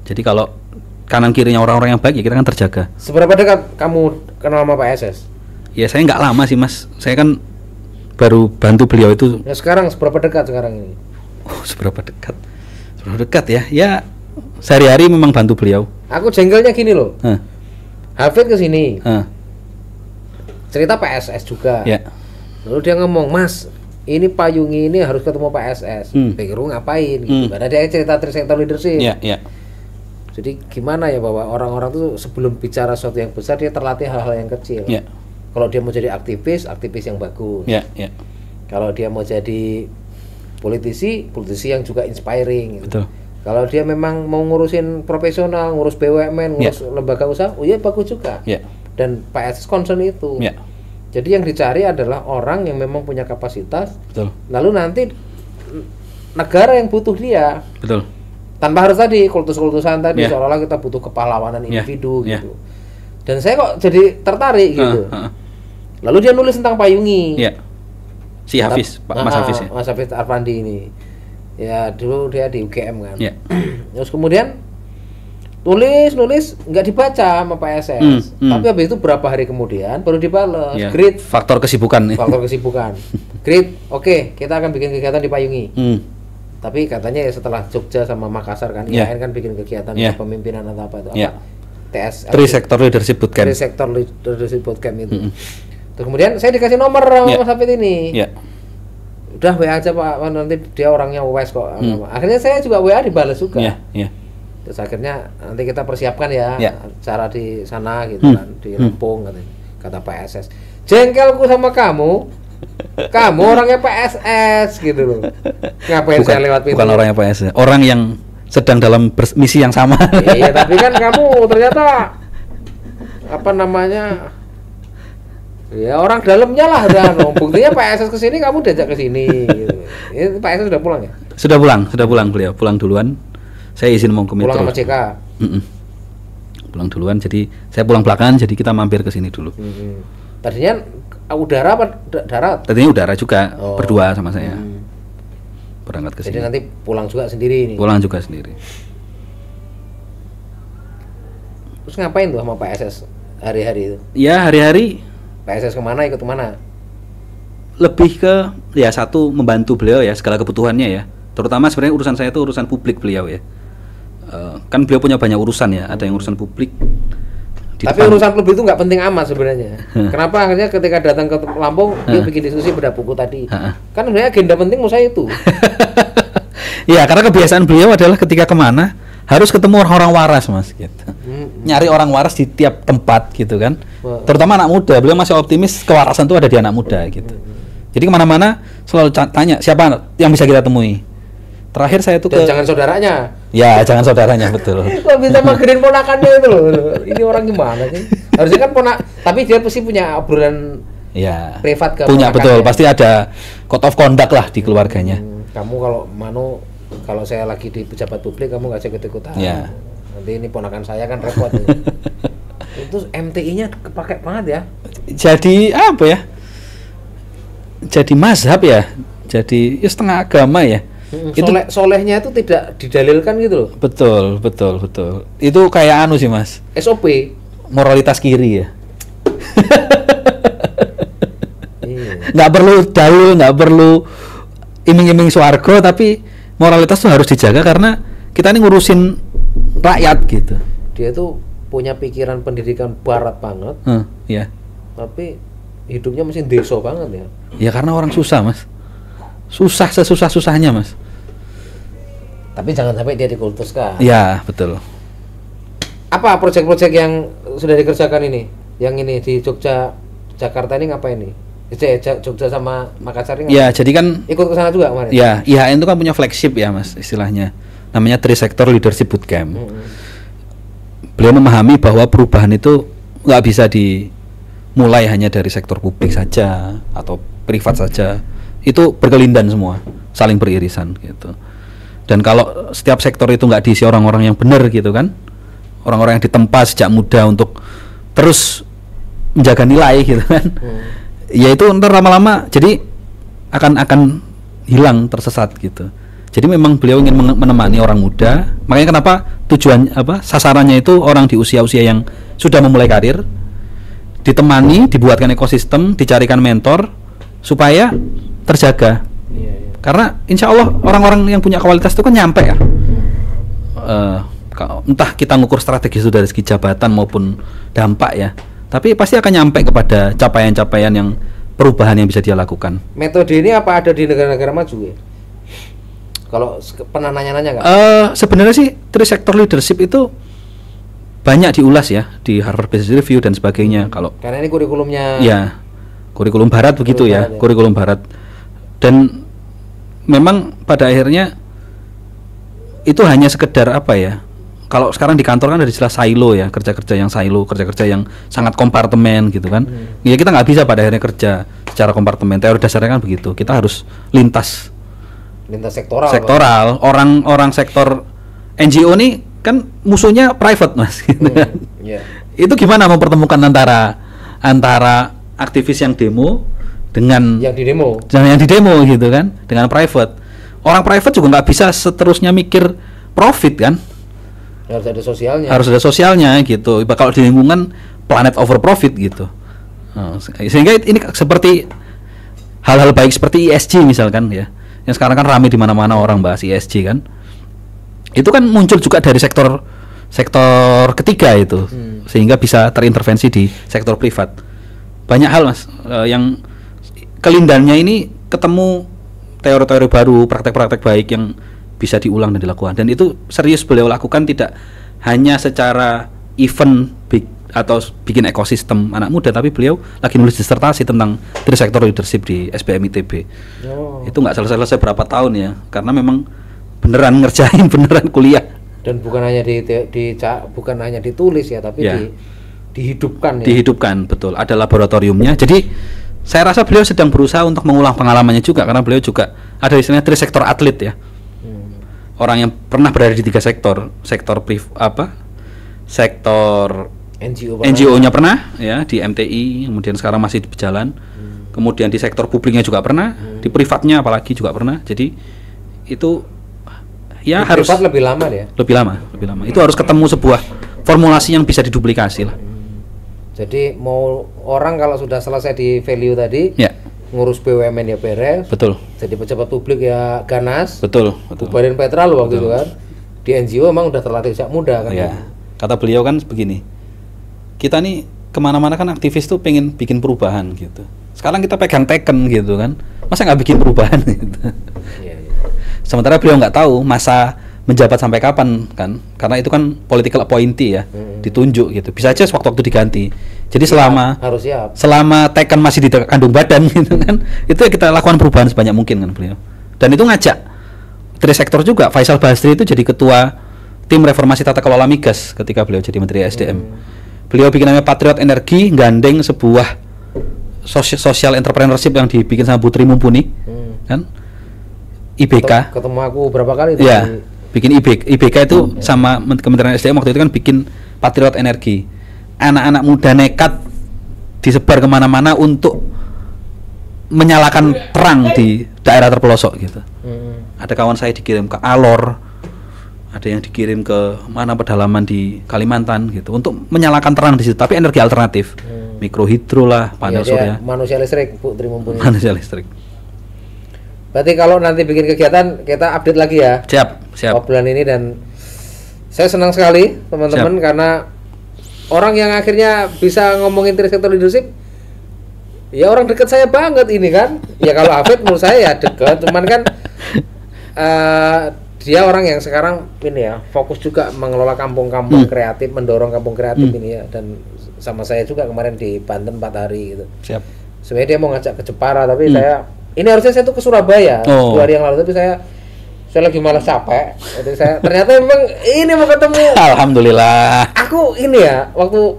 Speaker 2: Jadi kalau kanan kirinya orang-orang yang baik ya kita kan terjaga.
Speaker 1: Seberapa dekat kamu kenal sama Pak SS?
Speaker 2: Ya saya nggak lama sih Mas. Saya kan baru bantu beliau itu.
Speaker 1: Ya sekarang seberapa dekat sekarang ini?
Speaker 2: Oh, seberapa dekat? Seberapa dekat ya? Ya sehari-hari memang bantu beliau.
Speaker 1: Aku jengkelnya gini loh. Hafid ke sini. Cerita PSS juga.
Speaker 2: Ya.
Speaker 1: Lalu dia ngomong, "Mas, ini payungi ini harus ketemu PSS." Pikir ngapain gitu. Karena dia cerita sektor leadership.
Speaker 2: Ya.
Speaker 1: Jadi gimana ya bahwa orang-orang tuh sebelum bicara sesuatu yang besar dia terlatih hal-hal yang kecil.
Speaker 2: Ya.
Speaker 1: Kalau dia mau jadi aktivis yang bagus.
Speaker 2: Ya.
Speaker 1: Kalau dia mau jadi politisi yang juga inspiring. Gitu.
Speaker 2: Betul.
Speaker 1: Kalau dia memang mau ngurusin profesional, ngurus BUMN, ngurus lembaga usaha, bagus juga. Dan Pak SS concern itu. Jadi yang dicari adalah orang yang memang punya kapasitas.
Speaker 2: Betul.
Speaker 1: Lalu nanti negara yang butuh dia.
Speaker 2: Betul.
Speaker 1: Tanpa harus tadi kultus-kultusan tadi seolah-olah kita butuh kepahlawanan individu gitu. Dan saya kok jadi tertarik gitu. Lalu dia nulis tentang payungi.
Speaker 2: Si Hafiz, Mas Hafiz ya.
Speaker 1: Mas Hafiz Arfandi ini. Ya dulu dia di UGM kan. Terus kemudian nulis nggak dibaca sama Pak SS. Tapi habis itu berapa hari kemudian baru dibalas. Great.
Speaker 2: Faktor kesibukan.
Speaker 1: Great. Oke, kita akan bikin kegiatan di Payungi. Tapi katanya ya setelah Jogja sama Makassar kan, IAIN kan bikin kegiatan kepemimpinan atau apa itu apa? TS.
Speaker 2: Tri-Sector Leadership Bootcamp.
Speaker 1: Tri-Sector Leadership Bootcamp itu. Terus kemudian saya dikasih nomor sama Mas Hafid ini. Udah WA aja Pak, nanti dia orangnya wes kok. Akhirnya saya juga WA dibalas juga. Terus akhirnya nanti kita persiapkan ya cara di sana gitu kan, di Lampung kata Pak SS. Jengkelku sama kamu orangnya PSS gitu loh. Ngapain saya lewat pintu?
Speaker 2: Bukan orangnya PSS, orang yang sedang dalam misi yang sama.
Speaker 1: Iya, tapi kan kamu ternyata apa namanya? Ya orang dalamnya lah dan buktinya PSS kesini kamu diajak kesini. Gitu. Ini PSS sudah pulang ya? Sudah
Speaker 2: pulang beliau, pulang duluan. Saya izin mau ke Metro.
Speaker 1: Pulang sama CK.
Speaker 2: Pulang duluan, jadi saya pulang belakangan, jadi kita mampir ke sini dulu.
Speaker 1: Tadinya udara apa darat?
Speaker 2: Tadinya udara juga, berdua sama saya. Berangkat ke sini.
Speaker 1: Jadi nanti pulang juga sendiri ini.
Speaker 2: Pulang juga sendiri.
Speaker 1: Terus ngapain tuh sama PSS hari-hari itu?
Speaker 2: Ya hari-hari.
Speaker 1: PSS kemana, ikut kemana?
Speaker 2: Lebih ke ya satu membantu beliau ya segala kebutuhannya ya. Terutama sebenarnya urusan saya itu urusan publik beliau ya. Kan beliau punya banyak urusan ya. Ada yang urusan publik,
Speaker 1: Tapi urusan klub itu nggak penting amat sebenarnya. Kenapa akhirnya ketika datang ke Lampung dia bikin diskusi beda buku tadi? Kan sebenarnya agenda penting menurut saya itu.
Speaker 2: Ya karena kebiasaan beliau adalah ketika kemana harus ketemu orang-orang waras mas gitu. Nyari orang waras di tiap tempat gitu kan. Terutama anak muda. Beliau masih optimis kewarasan itu ada di anak muda gitu. Jadi kemana-mana selalu tanya siapa yang bisa kita temui. Terakhir saya tuh
Speaker 1: jangan saudaranya.
Speaker 2: Ya jangan saudaranya betul.
Speaker 1: Kok bisa magerin ponakannya itu loh. Ini orang gimana sih? Harusnya kan tapi dia pasti punya obrolan
Speaker 2: ya
Speaker 1: privat ke
Speaker 2: punya betul. Pasti ada code of conduct lah di keluarganya.
Speaker 1: Kamu kalau saya lagi di pejabat publik kamu nggak ikut-ikutan.
Speaker 2: Ya.
Speaker 1: Nanti ini ponakan saya kan repot. Itu MTI-nya kepake banget ya.
Speaker 2: Jadi apa ya? Jadi mazhab ya. Jadi setengah agama ya.
Speaker 1: Solehnya itu tidak didalilkan gitu loh.
Speaker 2: Betul. Itu kayak anu sih mas.
Speaker 1: SOP.
Speaker 2: Moralitas kiri ya. Nggak perlu dalil, nggak perlu iming-iming swarga, tapi moralitas tuh harus dijaga karena kita ini ngurusin rakyat gitu.
Speaker 1: Dia tuh punya pikiran pendidikan barat banget.
Speaker 2: Iya.
Speaker 1: Tapi hidupnya mesin desa banget ya.
Speaker 2: Ya karena orang susah mas. Susah sesusah-susahnya mas.
Speaker 1: Tapi jangan sampai dia dikultuskan.
Speaker 2: Ya betul.
Speaker 1: Apa proyek-proyek yang sudah dikerjakan ini? Yang ini di Jakarta ini ngapain nih? Jogja sama Makassar ini?
Speaker 2: Ya jadi kan
Speaker 1: ikut ke sana juga kemarin.
Speaker 2: Ya IHN itu kan punya flagship ya mas istilahnya. Namanya Three Sector Leadership Bootcamp. Beliau memahami bahwa perubahan itu nggak bisa dimulai hanya dari sektor publik saja atau privat saja. Itu berkelindan semua, saling beririsan gitu. Dan kalau setiap sektor itu nggak diisi orang-orang yang benar gitu kan, orang-orang yang ditempa sejak muda untuk terus menjaga nilai gitu kan, ya itu ntar lama-lama jadi akan hilang tersesat gitu. Jadi memang beliau ingin menemani orang muda, makanya kenapa sasarannya itu orang di usia-usia yang sudah memulai karir, ditemani, dibuatkan ekosistem, dicarikan mentor supaya terjaga. Karena insya Allah orang-orang yang punya kualitas itu kan nyampe ya. Entah kita ngukur strategi itu dari segi jabatan maupun dampak ya, tapi pasti akan nyampe kepada capaian-capaian yang perubahan yang bisa dia lakukan.
Speaker 1: Metode ini apa ada di negara-negara maju ya? Kalau pernah nanya-nanya nggak?
Speaker 2: Sebenarnya sih Three Sector Leadership itu banyak diulas ya di Harvard Business Review dan sebagainya. Kalau
Speaker 1: karena ini kurikulumnya.
Speaker 2: Ya, kurikulum Barat begitu ya, kurikulum Barat. Dan memang pada akhirnya itu hanya sekedar apa ya? Kalau sekarang di kantor kan ada istilah silo ya, kerja-kerja yang silo, kerja-kerja yang sangat kompartemen gitu kan. Ya kita nggak bisa pada akhirnya kerja secara kompartemen. Teori dasarnya kan begitu. Kita harus lintas sektoral. Orang sektor NGO nih kan musuhnya private mas gitu kan. Itu gimana mempertemukan antara aktivis yang demo dengan yang di demo gitu kan, dengan private. Orang private juga nggak bisa seterusnya mikir profit kan, harus ada sosialnya gitu. Kalau di lingkungan planet over profit gitu. Sehingga ini seperti hal-hal baik seperti ESG misalkan ya, yang sekarang kan ramai di mana-mana orang bahas ESG kan. Itu kan muncul juga dari sektor ketiga itu, sehingga bisa terintervensi di sektor privat. Banyak hal mas yang kelindannya ini ketemu teori-teori baru, praktek-praktek baik yang bisa diulang dan dilakukan. Dan itu serius beliau lakukan, tidak hanya secara event atau bikin ekosistem anak muda, tapi beliau lagi nulis disertasi tentang Three Sector Leadership di SBM ITB. Itu nggak selesai berapa tahun ya, karena memang beneran ngerjain, beneran kuliah.
Speaker 1: Dan bukan hanya bukan hanya ditulis ya, tapi dihidupkan ya.
Speaker 2: Dihidupkan, betul. Ada laboratoriumnya. Jadi saya rasa beliau sedang berusaha untuk mengulang pengalamannya juga, karena beliau juga ada istilahnya Three Sector atlet ya. Orang yang pernah berada di 3 sektor NGO-nya pernah ya, di MTI, kemudian sekarang masih berjalan. Kemudian di sektor publiknya juga pernah, di privatnya apalagi juga pernah. Jadi itu ya harus
Speaker 1: lebih lama ya.
Speaker 2: Lebih lama. Itu harus ketemu sebuah formulasi yang bisa diduplikasi lah.
Speaker 1: Jadi mau orang kalau sudah selesai di value tadi, ngurus BUMN ya beres.
Speaker 2: Betul.
Speaker 1: Jadi pejabat publik ya ganas.
Speaker 2: Betul.
Speaker 1: Bubarin Petra loh waktu itu kan. Di NGO emang udah terlatih sejak muda kan.
Speaker 2: Ya. Kata beliau kan begini, kita nih kemana-mana kan aktivis tuh pengen bikin perubahan gitu. Sekarang kita pegang teken gitu kan, masa nggak bikin perubahan gitu. Sementara beliau nggak tahu masa menjabat sampai kapan kan, karena itu kan political appointee ya, ditunjuk gitu. Bisa aja sewaktu-waktu diganti. Jadi selama Tekken masih di kandung badan gitu kan, itu ya kita lakukan perubahan sebanyak mungkin kan beliau. Dan itu ngajak trisektor juga. Faisal Basri itu jadi ketua tim reformasi tata kelola migas ketika beliau jadi Menteri SDM. Beliau bikin namanya Patriot Energi, gandeng sebuah social entrepreneurship yang dibikin sama Putri Mumpuni, kan? IBK.
Speaker 1: Ketemu aku berapa kali itu?
Speaker 2: Ya. Bikin IBK itu sama Kementerian SDM waktu itu kan bikin Patriot Energi. Anak-anak muda nekat disebar kemana-mana untuk menyalakan terang di daerah terpelosok gitu. Ada kawan saya dikirim ke Alor, ada yang dikirim ke mana pedalaman di Kalimantan gitu untuk menyalakan terang di situ, tapi energi alternatif, mikrohidro lah, panel surya.
Speaker 1: Manusia listrik, Putri Mumpuni.
Speaker 2: Manusia listrik.
Speaker 1: Berarti kalau nanti bikin kegiatan kita update lagi ya.
Speaker 2: Siap.
Speaker 1: Bulan ini, dan saya senang sekali teman-teman karena orang yang akhirnya bisa ngomongin trisektor leadership ya orang dekat saya banget ini kan. Ya kalau Hafid menurut saya ya dekat, cuman kan dia orang yang sekarang ini ya fokus juga mengelola kampung-kampung kreatif, mendorong kampung kreatif ini ya, dan sama saya juga kemarin di Banten 4 hari gitu.
Speaker 2: Siap.
Speaker 1: Sebenarnya dia mau ngajak ke Jepara tapi ini harusnya saya tuh ke Surabaya 2 hari yang lalu, tapi saya lagi malas capek. Jadi saya ternyata memang ini mau ketemu.
Speaker 2: Alhamdulillah.
Speaker 1: Aku ini ya waktu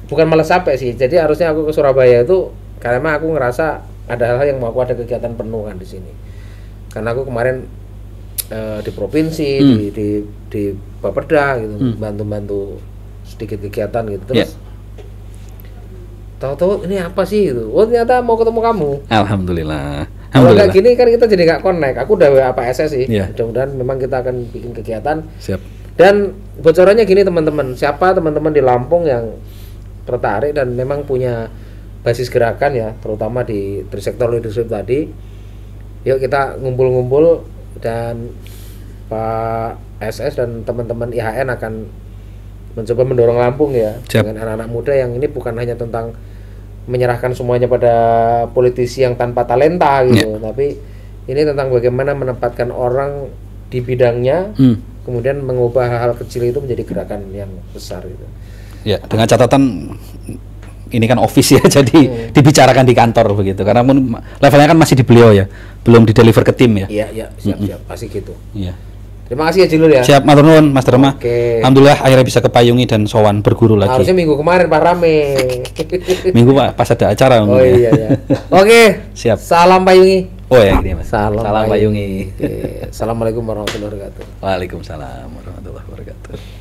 Speaker 1: bukan malas capek sih. Jadi harusnya aku ke Surabaya itu karena aku ngerasa ada hal-hal yang mau aku ada kegiatan penuh kan di sini. Karena aku kemarin di provinsi, di Bapeda gitu, bantu-bantu sedikit kegiatan gitu. Terus tahu-tahu ini apa sih gitu. Oh ternyata mau ketemu kamu.
Speaker 2: Alhamdulillah.
Speaker 1: Kalau kayak gini kan kita jadi nggak connect. Aku udah WA PSS sih. Mudah-mudahan memang kita akan bikin kegiatan.
Speaker 2: Siap.
Speaker 1: Dan bocorannya gini teman-teman. Siapa teman-teman di Lampung yang tertarik dan memang punya basis gerakan ya, terutama di trisektor leadership tadi. Yuk kita ngumpul-ngumpul dan Pak SS dan teman-teman IHN akan mencoba mendorong Lampung ya. Siap. Dengan anak-anak muda yang ini bukan hanya tentang menyerahkan semuanya pada politisi yang tanpa talenta gitu, tapi ini tentang bagaimana menempatkan orang di bidangnya, kemudian mengubah hal-hal kecil itu menjadi gerakan yang besar gitu.
Speaker 2: Ya, dengan catatan ini kan office ya, jadi dibicarakan di kantor begitu, karena levelnya kan masih di beliau ya, belum di deliver ke tim ya.
Speaker 1: Iya, siap, pasti gitu.
Speaker 2: Iya.
Speaker 1: Terima kasih ya Jilul ya.
Speaker 2: Siap, matur nuwun Mas Dharma. Alhamdulillah akhirnya bisa kepayungi dan sowan berguru lagi.
Speaker 1: Harusnya minggu kemarin Pak rame.
Speaker 2: Minggu Pak pas ada acara.
Speaker 1: Oh iya. Oke.
Speaker 2: Siap.
Speaker 1: Salam payungi.
Speaker 2: Oh ya gini Mas.
Speaker 1: Salam
Speaker 2: payungi.
Speaker 1: Assalamualaikum warahmatullahi wabarakatuh.
Speaker 2: Waalaikumsalam warahmatullahi wabarakatuh.